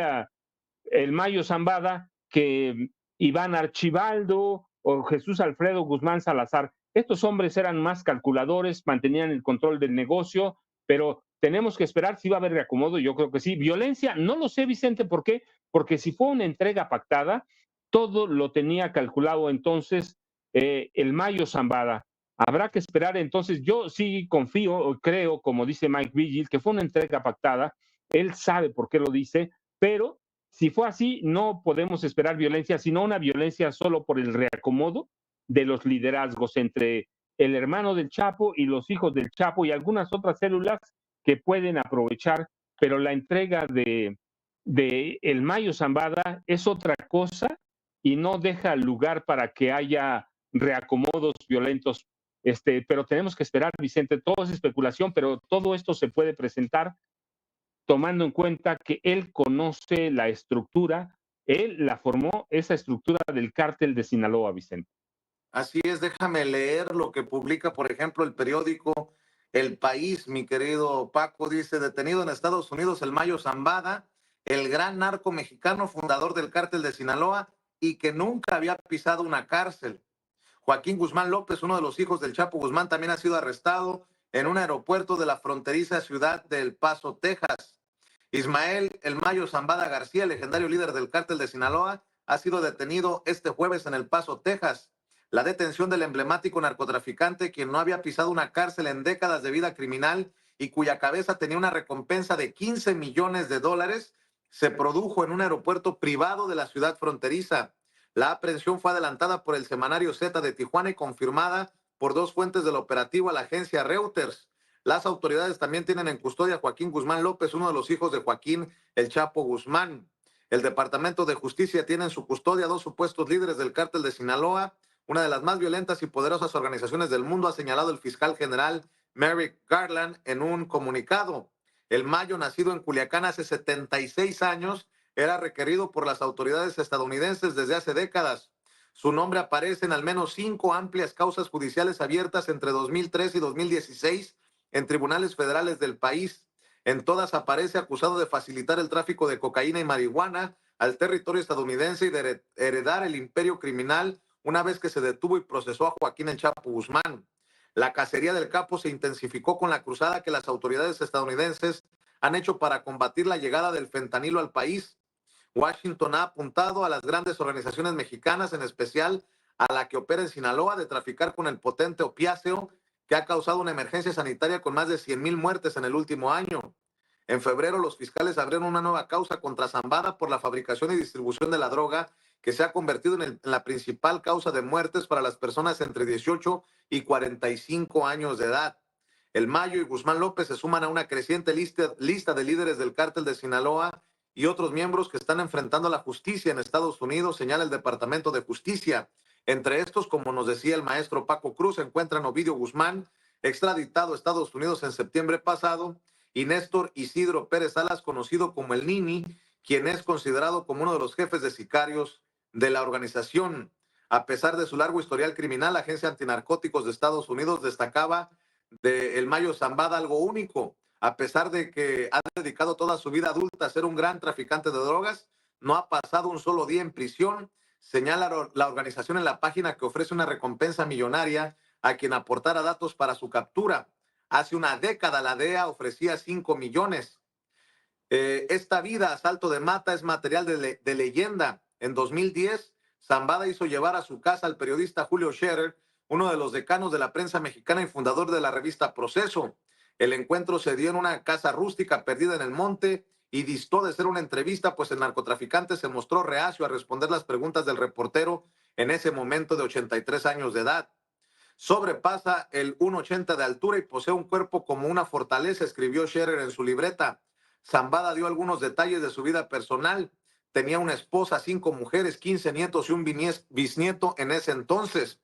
El Mayo Zambada que Iván Archibaldo o Jesús Alfredo Guzmán Salazar. Estos hombres eran más calculadores, mantenían el control del negocio, pero tenemos que esperar si va a haber reacomodo, yo creo que sí. Violencia, no lo sé, Vicente, ¿por qué? Porque si fue una entrega pactada, todo lo tenía calculado entonces el Mayo Zambada. Habrá que esperar, entonces yo sí confío, creo, como dice Mike Vigil, que fue una entrega pactada, él sabe por qué lo dice, pero si fue así, no podemos esperar violencia, sino una violencia solo por el reacomodo de los liderazgos entre el hermano del Chapo y los hijos del Chapo y algunas otras células que pueden aprovechar, pero la entrega de el Mayo Zambada es otra cosa y no deja lugar para que haya reacomodos violentos. Pero tenemos que esperar, Vicente, todo es especulación, pero todo esto se puede presentar tomando en cuenta que él conoce la estructura, él la formó, esa estructura del cártel de Sinaloa, Vicente. Así es, déjame leer lo que publica, por ejemplo, el periódico El País, mi querido Paco. Dice: detenido en Estados Unidos el Mayo Zambada, el gran narco mexicano fundador del cártel de Sinaloa y que nunca había pisado una cárcel. Joaquín Guzmán López, uno de los hijos del Chapo Guzmán, también ha sido arrestado en un aeropuerto de la fronteriza ciudad de El Paso, Texas. Ismael El Mayo Zambada García, el legendario líder del cártel de Sinaloa, ha sido detenido este jueves en El Paso, Texas. La detención del emblemático narcotraficante, quien no había pisado una cárcel en décadas de vida criminal y cuya cabeza tenía una recompensa de $15 millones, se produjo en un aeropuerto privado de la ciudad fronteriza. La aprehensión fue adelantada por el semanario Z de Tijuana y confirmada por dos fuentes del operativo a la agencia Reuters. Las autoridades también tienen en custodia a Joaquín Guzmán López, uno de los hijos de Joaquín El Chapo Guzmán. El Departamento de Justicia tiene en su custodia a 2 supuestos líderes del cártel de Sinaloa, una de las más violentas y poderosas organizaciones del mundo, ha señalado el fiscal general Merrick Garland en un comunicado. El Mayo, nacido en Culiacán hace 76 años, era requerido por las autoridades estadounidenses desde hace décadas. Su nombre aparece en al menos 5 amplias causas judiciales abiertas entre 2003 y 2016 en tribunales federales del país. En todas aparece acusado de facilitar el tráfico de cocaína y marihuana al territorio estadounidense y de heredar el imperio criminal una vez que se detuvo y procesó a Joaquín El Chapo Guzmán. La cacería del capo se intensificó con la cruzada que las autoridades estadounidenses han hecho para combatir la llegada del fentanilo al país. Washington ha apuntado a las grandes organizaciones mexicanas, en especial a la que opera en Sinaloa, de traficar con el potente opiáceo que ha causado una emergencia sanitaria con más de 100,000 muertes en el último año. En febrero, los fiscales abrieron una nueva causa contra Zambada por la fabricación y distribución de la droga, que se ha convertido en la principal causa de muertes para las personas entre 18 y 45 años de edad. El Mayo y Guzmán López se suman a una creciente lista de líderes del cártel de Sinaloa y otros miembros que están enfrentando a la justicia en Estados Unidos, señala el Departamento de Justicia. Entre estos, como nos decía el maestro Paco Cruz, se encuentran Ovidio Guzmán, extraditado a Estados Unidos en septiembre pasado, y Néstor Isidro Pérez Salas, conocido como el Nini, quien es considerado como uno de los jefes de sicarios de la organización. A pesar de su largo historial criminal, la Agencia Antinarcóticos de Estados Unidos destacaba de El Mayo Zambada algo único. A pesar de que ha dedicado toda su vida adulta a ser un gran traficante de drogas, no ha pasado un solo día en prisión. Señala la organización en la página que ofrece una recompensa millonaria a quien aportara datos para su captura. Hace una década la DEA ofrecía 5 millones. Esta vida a salto de mata es material de leyenda. En 2010, Zambada hizo llevar a su casa al periodista Julio Scherer, uno de los decanos de la prensa mexicana y fundador de la revista Proceso. El encuentro se dio en una casa rústica perdida en el monte y distó de ser una entrevista, pues el narcotraficante se mostró reacio a responder las preguntas del reportero en ese momento de 83 años de edad. Sobrepasa el 1,80 de altura y posee un cuerpo como una fortaleza, escribió Scherer en su libreta. Zambada dio algunos detalles de su vida personal. Tenía una esposa, 5 mujeres, 15 nietos y un bisnieto en ese entonces.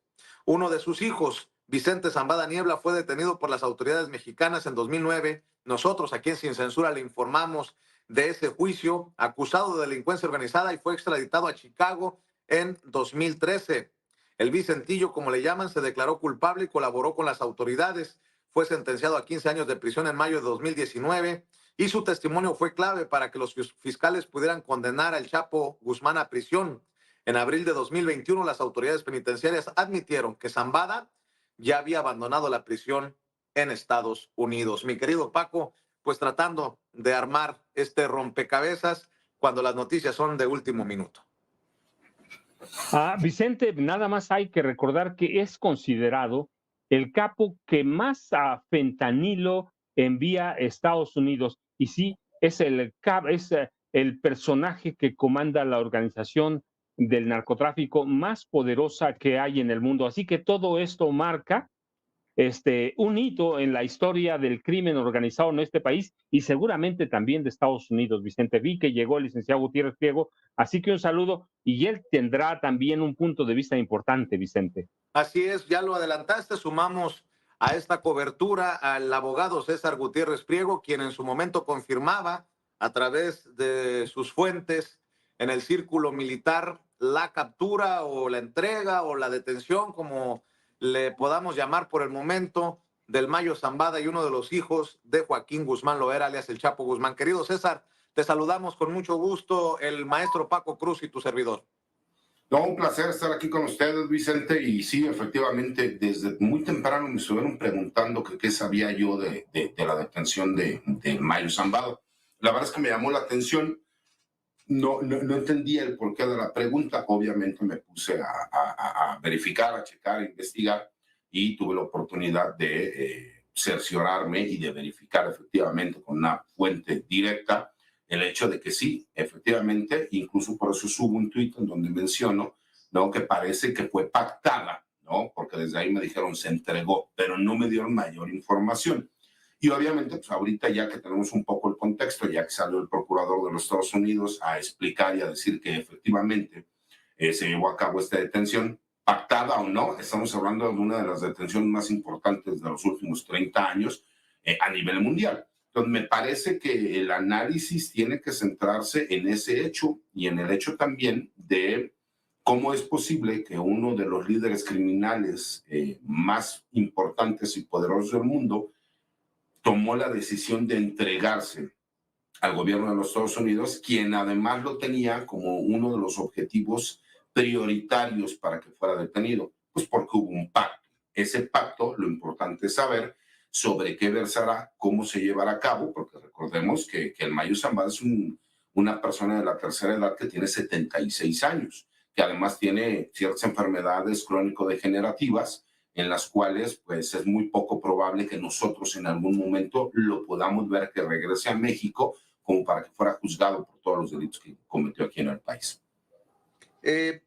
Uno de sus hijos, Vicente Zambada Niebla, fue detenido por las autoridades mexicanas en 2009. Nosotros aquí en Sin Censura le informamos de ese juicio, acusado de delincuencia organizada, y fue extraditado a Chicago en 2013. El Vicentillo, como le llaman, se declaró culpable y colaboró con las autoridades. Fue sentenciado a 15 años de prisión en mayo de 2019 y su testimonio fue clave para que los fiscales pudieran condenar al Chapo Guzmán a prisión. En abril de 2021, las autoridades penitenciarias admitieron que Zambada ya había abandonado la prisión en Estados Unidos. Mi querido Paco, pues tratando de armar este rompecabezas cuando las noticias son de último minuto. Vicente, nada más hay que recordar que es considerado el capo que más fentanilo envía a Estados Unidos. Y sí, es el personaje que comanda la organización del narcotráfico más poderosa que hay en el mundo. Así que todo esto marca un hito en la historia del crimen organizado en este país y seguramente también de Estados Unidos, Vicente. Vi que llegó el licenciado Gutiérrez Priego, así que un saludo y él tendrá también un punto de vista importante, Vicente. Así es, ya lo adelantaste, sumamos a esta cobertura al abogado César Gutiérrez Priego, quien en su momento confirmaba a través de sus fuentes en el círculo militar la captura o la entrega o la detención, como le podamos llamar por el momento, del Mayo Zambada y uno de los hijos de Joaquín Guzmán Loera, alias el Chapo Guzmán. Querido César, te saludamos con mucho gusto, el maestro Paco Cruz y tu servidor. No, un placer estar aquí con ustedes, Vicente, y sí, efectivamente, desde muy temprano me estuvieron preguntando que qué sabía yo de la detención de Mayo Zambada. La verdad es que me llamó la atención, no entendía el porqué de la pregunta, obviamente me puse a verificar, a checar, a investigar, y tuve la oportunidad de cerciorarme y de verificar efectivamente con una fuente directa el hecho de que sí, efectivamente, incluso por eso subo un tuit en donde menciono, ¿no?, que parece que fue pactada, ¿no?, porque desde ahí me dijeron se entregó, pero no me dieron mayor información. Y obviamente, pues ahorita ya que tenemos un poco el contexto, ya que salió el procurador de los Estados Unidos a explicar y a decir que efectivamente se llevó a cabo esta detención, pactada o no, estamos hablando de una de las detenciones más importantes de los últimos 30 años a nivel mundial. Entonces, me parece que el análisis tiene que centrarse en ese hecho y en el hecho también de cómo es posible que uno de los líderes criminales más importantes y poderosos del mundo tomó la decisión de entregarse al gobierno de los Estados Unidos, quien además lo tenía como uno de los objetivos prioritarios para que fuera detenido, pues porque hubo un pacto. Ese pacto, lo importante es saber sobre qué versará, cómo se llevará a cabo, porque recordemos que el Mayo Zambada es una persona de la tercera edad que tiene 76 años, que además tiene ciertas enfermedades crónico-degenerativas, en las cuales pues es muy poco probable que nosotros en algún momento lo podamos ver que regrese a México como para que fuera juzgado por todos los delitos que cometió aquí en el país.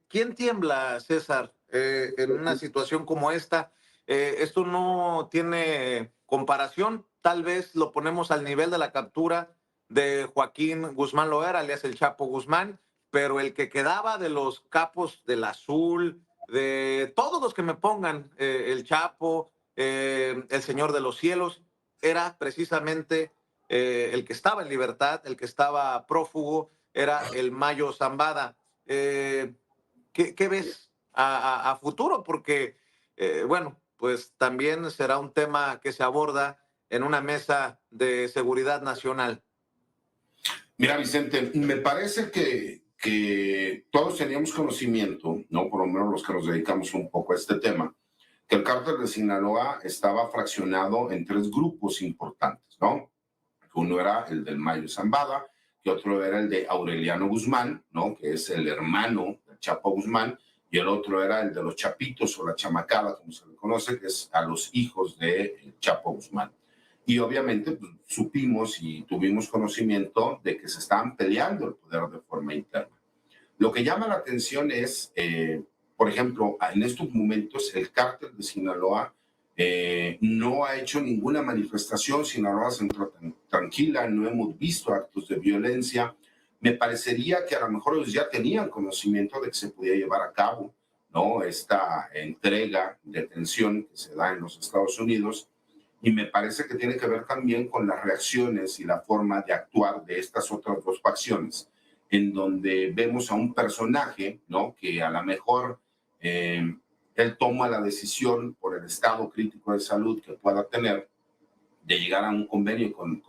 ¿Quién tiembla, César, en una situación como esta? Esto no tiene comparación, tal vez lo ponemos al nivel de la captura de Joaquín Guzmán Loera, alias el Chapo Guzmán, pero el que quedaba de los capos del Azul, de todos los que me pongan, el Chapo, el Señor de los Cielos, era precisamente el que estaba en libertad, el que estaba prófugo, era el Mayo Zambada. ¿Qué ves a futuro? Porque, bueno, pues también será un tema que se aborda en una mesa de seguridad nacional. Mira, Vicente, me parece que todos teníamos conocimiento, ¿no? Por lo menos los que nos dedicamos un poco a este tema, que el cártel de Sinaloa estaba fraccionado en 3 grupos importantes, ¿no? Uno era el del Mayo Zambada, que otro era el de Aureliano Guzmán, ¿no? Que es el hermano del Chapo Guzmán, y el otro era el de los Chapitos o la Chamacada, como se le conoce, que es a los hijos de Chapo Guzmán. Y obviamente pues, supimos y tuvimos conocimiento de que se estaban peleando el poder de forma interna. Lo que llama la atención es, por ejemplo, en estos momentos el cártel de Sinaloa no ha hecho ninguna manifestación, Sinaloa se encuentra tranquila, no hemos visto actos de violencia. Me parecería que a lo mejor ellos ya tenían conocimiento de que se podía llevar a cabo, ¿no? Esta entrega, detención que se da en los Estados Unidos, y me parece que tiene que ver también con las reacciones y la forma de actuar de estas otras 2 facciones, en donde vemos a un personaje, ¿no? Que a lo mejor él toma la decisión por el estado crítico de salud que pueda tener de llegar a un convenio con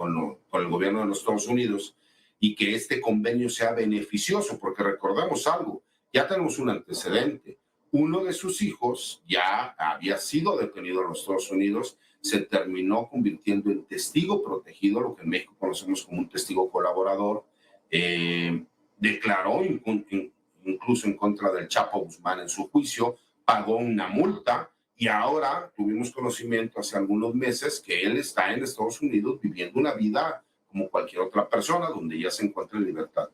el gobierno de los Estados Unidos y que este convenio sea beneficioso, porque recordemos algo, ya tenemos un antecedente. Uno de sus hijos ya había sido detenido en los Estados Unidos, se terminó convirtiendo en testigo protegido, lo que en México conocemos como un testigo colaborador, declaró incluso en contra del Chapo Guzmán en su juicio, pagó una multa y ahora tuvimos conocimiento hace algunos meses que él está en Estados Unidos viviendo una vida como cualquier otra persona donde ya se encuentra en libertad.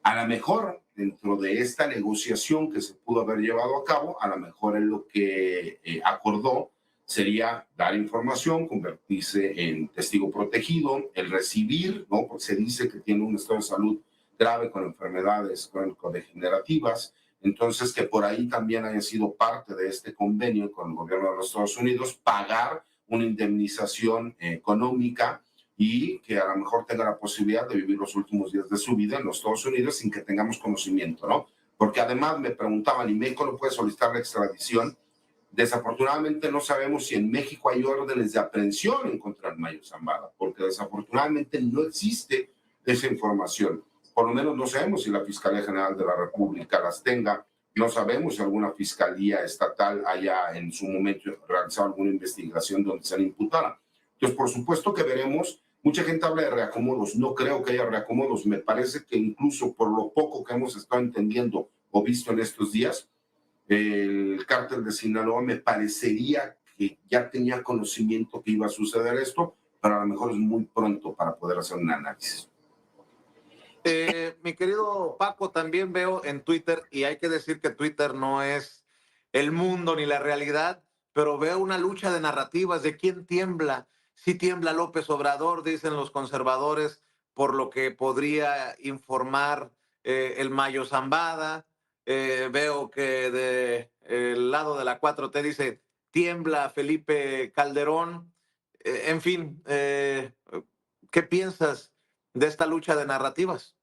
A lo mejor dentro de esta negociación que se pudo haber llevado a cabo, a lo mejor él lo que acordó sería dar información, convertirse en testigo protegido, el recibir, ¿no? Porque se dice que tiene un estado de salud grave con enfermedades crónico-degenerativas, entonces que por ahí también haya sido parte de este convenio con el gobierno de los Estados Unidos, pagar una indemnización económica y que a lo mejor tenga la posibilidad de vivir los últimos días de su vida en los Estados Unidos sin que tengamos conocimiento, ¿no? Porque además me preguntaban, ¿y México no puede solicitar la extradición? Desafortunadamente no sabemos si en México hay órdenes de aprehensión en contra del Mayo Zambada, porque desafortunadamente no existe esa información. Por lo menos no sabemos si la Fiscalía General de la República las tenga, no sabemos si alguna fiscalía estatal haya en su momento realizado alguna investigación donde se le imputara. Entonces, por supuesto que veremos, mucha gente habla de reacomodos, no creo que haya reacomodos, me parece que incluso por lo poco que hemos estado entendiendo o visto en estos días, el cártel de Sinaloa me parecería que ya tenía conocimiento que iba a suceder esto, pero a lo mejor es muy pronto para poder hacer un análisis. Mi querido Paco, también veo en Twitter, y hay que decir que Twitter no es el mundo ni la realidad, pero veo una lucha de narrativas de quién tiembla. sí tiembla López Obrador, dicen los conservadores, por lo que podría informar el Mayo Zambada. Veo que del lado de la 4T dice tiembla Felipe Calderón. En fin, ¿qué piensas de esta lucha de narrativas?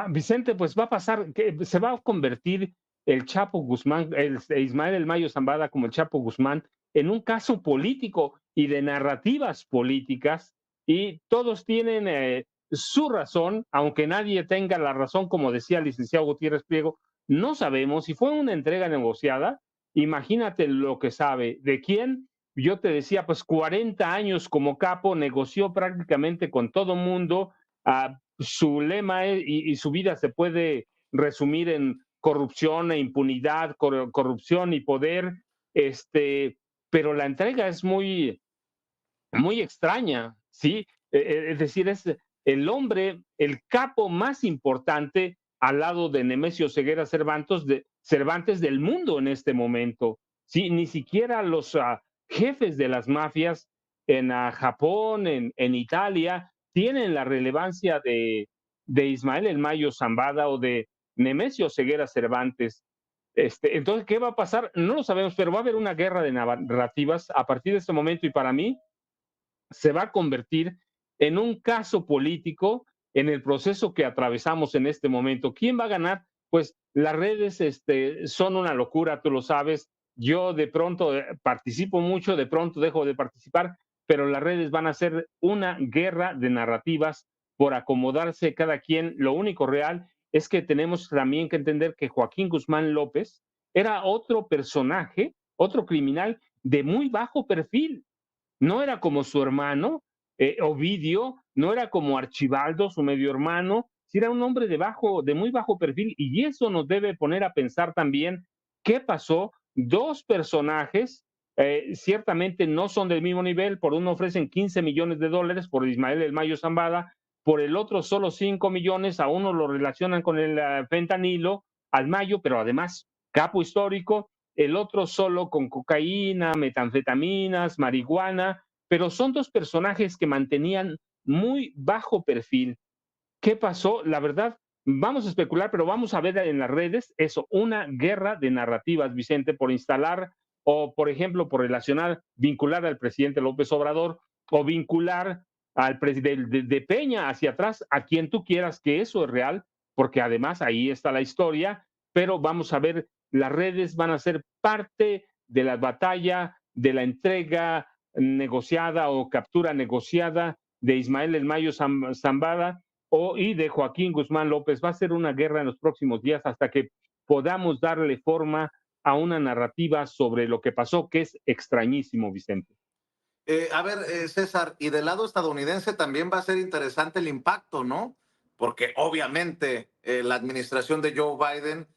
Vicente, pues va a pasar, que se va a convertir el Chapo Guzmán, el Ismael El Mayo Zambada como el Chapo Guzmán, en un caso político y de narrativas políticas, y todos tienen su razón, aunque nadie tenga la razón, como decía el licenciado Gutiérrez Priego, no sabemos si fue una entrega negociada. Imagínate lo que sabe. ¿De quién? Yo te decía, pues 40 años como capo, negoció prácticamente con todo mundo. Su lema y su vida se puede resumir en corrupción e impunidad, corrupción y poder, pero la entrega es muy, muy extraña, ¿sí? Es decir, es el hombre, el capo más importante al lado de Nemesio Ceguera Cervantes del mundo en este momento, ¿sí? Ni siquiera los jefes de las mafias en Japón, en Italia, tienen la relevancia de Ismael El Mayo Zambada o de Nemesio Ceguera Cervantes. Entonces, ¿qué va a pasar? No lo sabemos, pero va a haber una guerra de narrativas a partir de este momento, y para mí se va a convertir en un caso político en el proceso que atravesamos en este momento. ¿Quién va a ganar? Pues las redes son una locura, tú lo sabes. Yo de pronto participo mucho, de pronto dejo de participar, pero las redes van a ser una guerra de narrativas por acomodarse cada quien. Lo único real es que tenemos también que entender que Joaquín Guzmán López era otro personaje, otro criminal de muy bajo perfil. No era como su hermano, Ovidio, no era como Archibaldo, su medio hermano, sí era un hombre de muy bajo perfil, y eso nos debe poner a pensar también qué pasó. Dos personajes ciertamente no son del mismo nivel. Por uno ofrecen 15 millones de dólares por Ismael El Mayo Zambada, por el otro solo 5 millones. A uno lo relacionan con el fentanilo, al Mayo, pero además capo histórico, el otro solo con cocaína, metanfetaminas, marihuana, pero son dos personajes que mantenían muy bajo perfil. ¿Qué pasó? La verdad, vamos a especular, pero vamos a ver en las redes eso, una guerra de narrativas, Vicente, por instalar o, por ejemplo, por relacionar, vincular al presidente López Obrador o vincular al presidente de Peña hacia atrás, a quien tú quieras, que eso es real, porque además ahí está la historia, pero vamos a ver, las redes van a ser parte de la batalla, de la entrega negociada o captura negociada de Ismael El Mayo Zambada y de Joaquín Guzmán López. Va a ser una guerra en los próximos días hasta que podamos darle forma a una narrativa sobre lo que pasó, que es extrañísimo, Vicente. César, y del lado estadounidense también va a ser interesante el impacto, ¿no? Porque obviamente la administración de Joe Biden,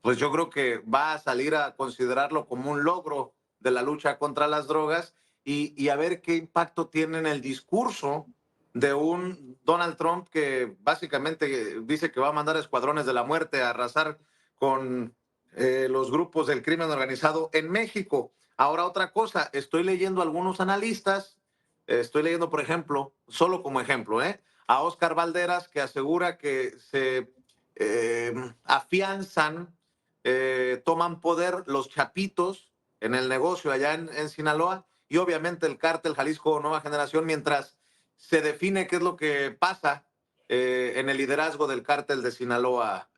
pues yo creo que va a salir a considerarlo como un logro de la lucha contra las drogas y a ver qué impacto tiene en el discurso de un Donald Trump que básicamente dice que va a mandar escuadrones de la muerte a arrasar con los grupos del crimen organizado en México. Ahora otra cosa, estoy leyendo algunos analistas, estoy leyendo, por ejemplo, solo como ejemplo, a Oscar Valderas, que asegura que se afianzan, toman poder los chapitos en el negocio allá en Sinaloa y obviamente el cártel Jalisco Nueva Generación, mientras se define qué es lo que pasa en el liderazgo del cártel de Sinaloa,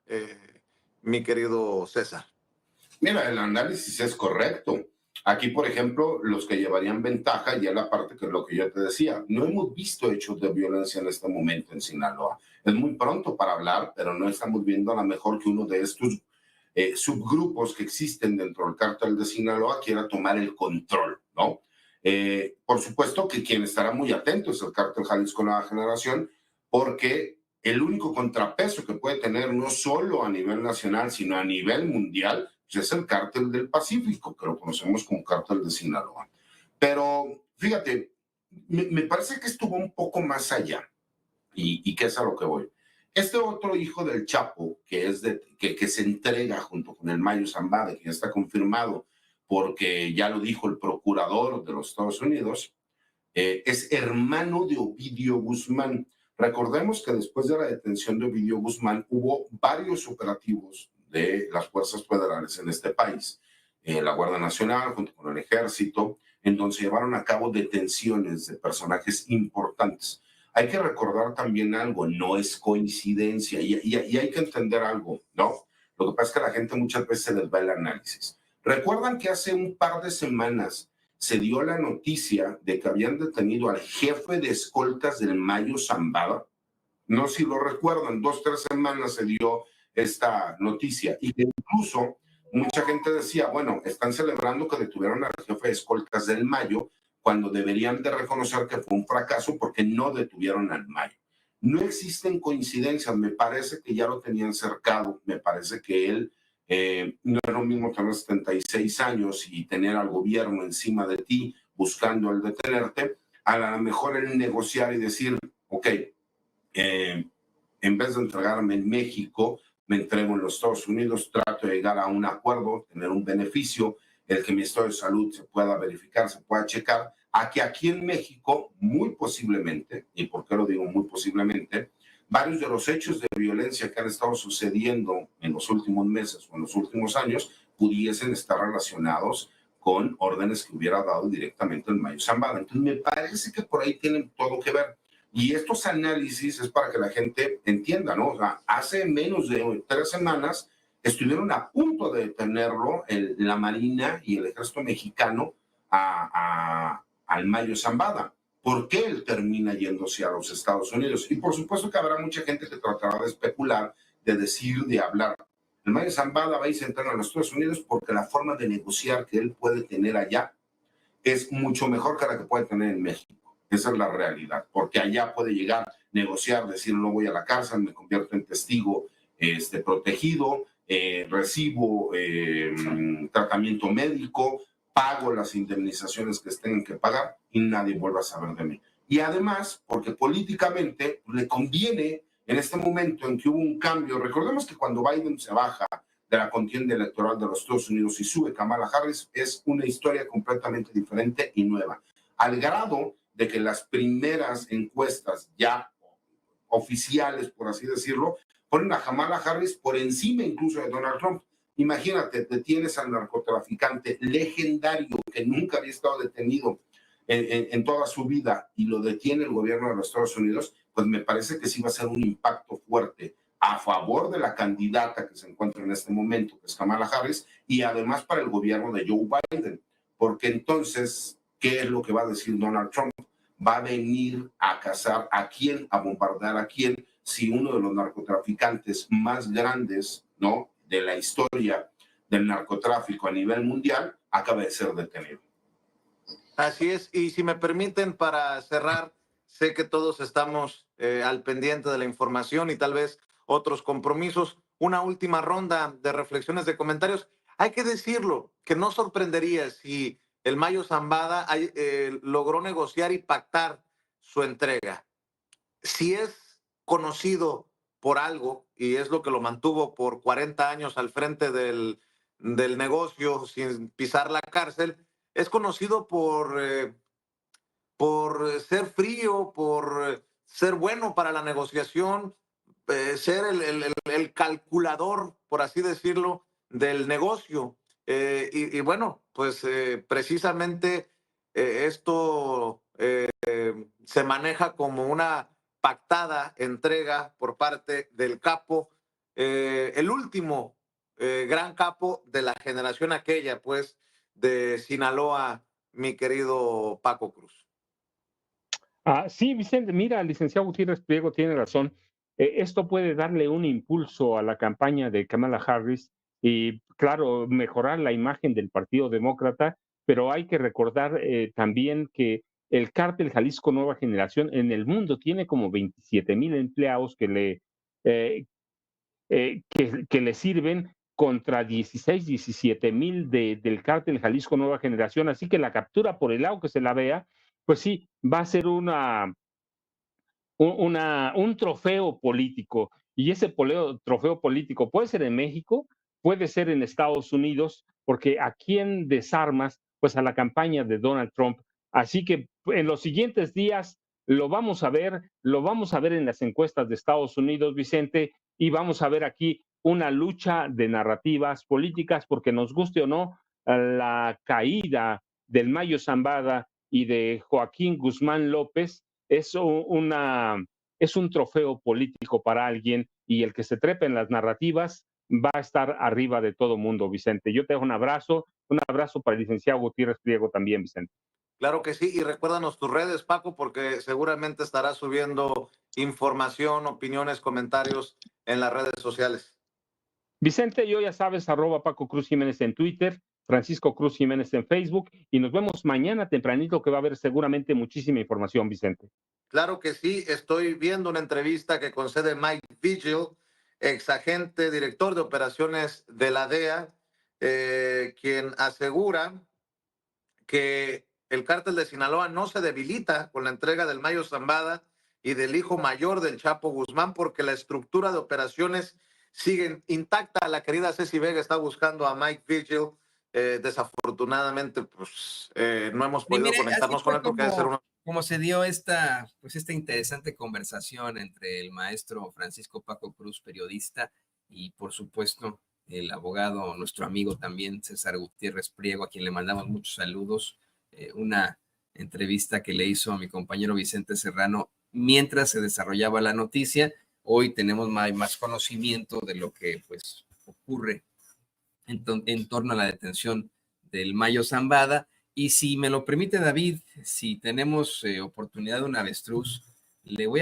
mi querido César. Mira, el análisis es correcto. Aquí, por ejemplo, los que llevarían ventaja, ya la parte que es lo que yo te decía, no hemos visto hechos de violencia en este momento en Sinaloa. Es muy pronto para hablar, pero no estamos viendo a lo mejor que uno de estos subgrupos que existen dentro del cártel de Sinaloa quiera tomar el control, ¿no? Por supuesto que quien estará muy atento es el cártel Jalisco Nueva Generación, porque el único contrapeso que puede tener no solo a nivel nacional, sino a nivel mundial, pues es el cártel del Pacífico, que lo conocemos como cártel de Sinaloa. Pero fíjate, me parece que estuvo un poco más allá, y que es a lo que voy. Este otro hijo del Chapo, que se entrega junto con el Mayo Zambada, que ya está confirmado porque ya lo dijo el procurador de los Estados Unidos, es hermano de Ovidio Guzmán. Recordemos que después de la detención de Ovidio Guzmán hubo varios operativos de las fuerzas federales en este país, la Guardia Nacional junto con el Ejército, en donde se llevaron a cabo detenciones de personajes importantes. Hay que recordar también algo, no es coincidencia y hay que entender algo, ¿no? Lo que pasa es que a la gente muchas veces se les va el análisis. ¿Recuerdan que hace un par de semanas se dio la noticia de que habían detenido al jefe de escoltas del Mayo Zambada? No sé si lo recuerdan, 2 o 3 semanas se dio esta noticia y que incluso mucha gente decía, bueno, están celebrando que detuvieron al jefe de escoltas del Mayo cuando deberían de reconocer que fue un fracaso porque no detuvieron al Mayo. No existen coincidencias, me parece que ya lo tenían cercado, me parece que él no es lo mismo tener 76 años y tener al gobierno encima de ti buscando el detenerte, a lo mejor el negociar y decir, ok, en vez de entregarme en México, me entrego en los Estados Unidos, trato de llegar a un acuerdo, tener un beneficio, el que mi estado de salud se pueda verificar, se pueda checar, a que aquí en México, muy posiblemente, y por qué lo digo muy posiblemente, varios de los hechos de violencia que han estado sucediendo en los últimos meses o en los últimos años pudiesen estar relacionados con órdenes que hubiera dado directamente el Mayo Zambada. Entonces me parece que por ahí tienen todo que ver. Y estos análisis es para que la gente entienda, ¿no? O sea, hace menos de 3 semanas estuvieron a punto de detenerlo la Marina y el Ejército Mexicano al Mayo Zambada. ¿Por qué él termina yéndose a los Estados Unidos? Y por supuesto que habrá mucha gente que tratará de especular, de decir, de hablar. El Mayo Zambada va a irse a entrar a los Estados Unidos porque la forma de negociar que él puede tener allá es mucho mejor que la que puede tener en México. Esa es la realidad, porque allá puede llegar, negociar, decir no voy a la cárcel, me convierto en testigo protegido, recibo tratamiento médico, pago las indemnizaciones que tengan que pagar y nadie vuelva a saber de mí. Y además, porque políticamente le conviene en este momento en que hubo un cambio. Recordemos que cuando Biden se baja de la contienda electoral de los Estados Unidos y sube Kamala Harris, es una historia completamente diferente y nueva. Al grado de que las primeras encuestas ya oficiales, por así decirlo, ponen a Kamala Harris por encima incluso de Donald Trump. Imagínate, detienes al narcotraficante legendario que nunca había estado detenido en toda su vida y lo detiene el gobierno de los Estados Unidos, pues me parece que sí va a ser un impacto fuerte a favor de la candidata que se encuentra en este momento, que es Kamala Harris, y además para el gobierno de Joe Biden, porque entonces, ¿qué es lo que va a decir Donald Trump? Va a venir a cazar a quién, a bombardear a quién, si uno de los narcotraficantes más grandes, ¿no?, de la historia del narcotráfico a nivel mundial acaba de ser detenido. Así es, y si me permiten para cerrar, sé que todos estamos al pendiente de la información y tal vez otros compromisos. Una última ronda de reflexiones, de comentarios. Hay que decirlo, que no sorprendería si el Mayo Zambada logró negociar y pactar su entrega. Si es conocido por algo, y es lo que lo mantuvo por 40 años al frente del negocio sin pisar la cárcel, es conocido por ser frío, por ser bueno para la negociación, ser el calculador, por así decirlo, del negocio. Y bueno, pues precisamente esto se maneja como una pactada entrega por parte del capo, el último gran capo de la generación aquella, pues, de Sinaloa, mi querido Paco Cruz. Sí, Vicente, mira, el licenciado Gutiérrez Priego tiene razón. Esto puede darle un impulso a la campaña de Kamala Harris y, claro, mejorar la imagen del Partido Demócrata, pero hay que recordar también que el cártel Jalisco Nueva Generación en el mundo tiene como 27,000 empleados eh, que le sirven contra 16, 17,000 del cártel Jalisco Nueva Generación. Así que la captura, por el lado que se la vea, pues sí, va a ser un trofeo político. Y ese trofeo político puede ser en México, puede ser en Estados Unidos, porque ¿a quién desarmas? Pues a la campaña de Donald Trump. Así que en los siguientes días lo vamos a ver en las encuestas de Estados Unidos, Vicente, y vamos a ver aquí una lucha de narrativas políticas, porque nos guste o no, la caída del Mayo Zambada y de Joaquín Guzmán López es es un trofeo político para alguien, y el que se trepe en las narrativas va a estar arriba de todo mundo, Vicente. Yo te dejo un abrazo para el licenciado Gutiérrez Priego también, Vicente. Claro que sí, y recuérdanos tus redes, Paco, porque seguramente estarás subiendo información, opiniones, comentarios en las redes sociales. Vicente, yo ya sabes, @Paco Cruz Jiménez en Twitter, Francisco Cruz Jiménez en Facebook, y nos vemos mañana tempranito, que va a haber seguramente muchísima información, Vicente. Claro que sí, estoy viendo una entrevista que concede Mike Vigil, exagente, director de operaciones de la DEA, quien asegura que el cártel de Sinaloa no se debilita con la entrega del Mayo Zambada y del hijo mayor del Chapo Guzmán, porque la estructura de operaciones sigue intacta. La querida Ceci Vega está buscando a Mike Vigil. Desafortunadamente, pues no hemos Y podido mire, así conectarnos con fue él porque debe ser una... como se dio esta interesante conversación entre el maestro Francisco Paco Cruz, periodista, y por supuesto el abogado, nuestro amigo también, César Gutiérrez Priego, a quien le mandamos muchos saludos. Una entrevista que le hizo a mi compañero Vicente Serrano mientras se desarrollaba la noticia. Hoy tenemos más conocimiento de lo que pues ocurre en torno a la detención del Mayo Zambada. Y si me lo permite, David, si tenemos oportunidad de un avestruz, le voy a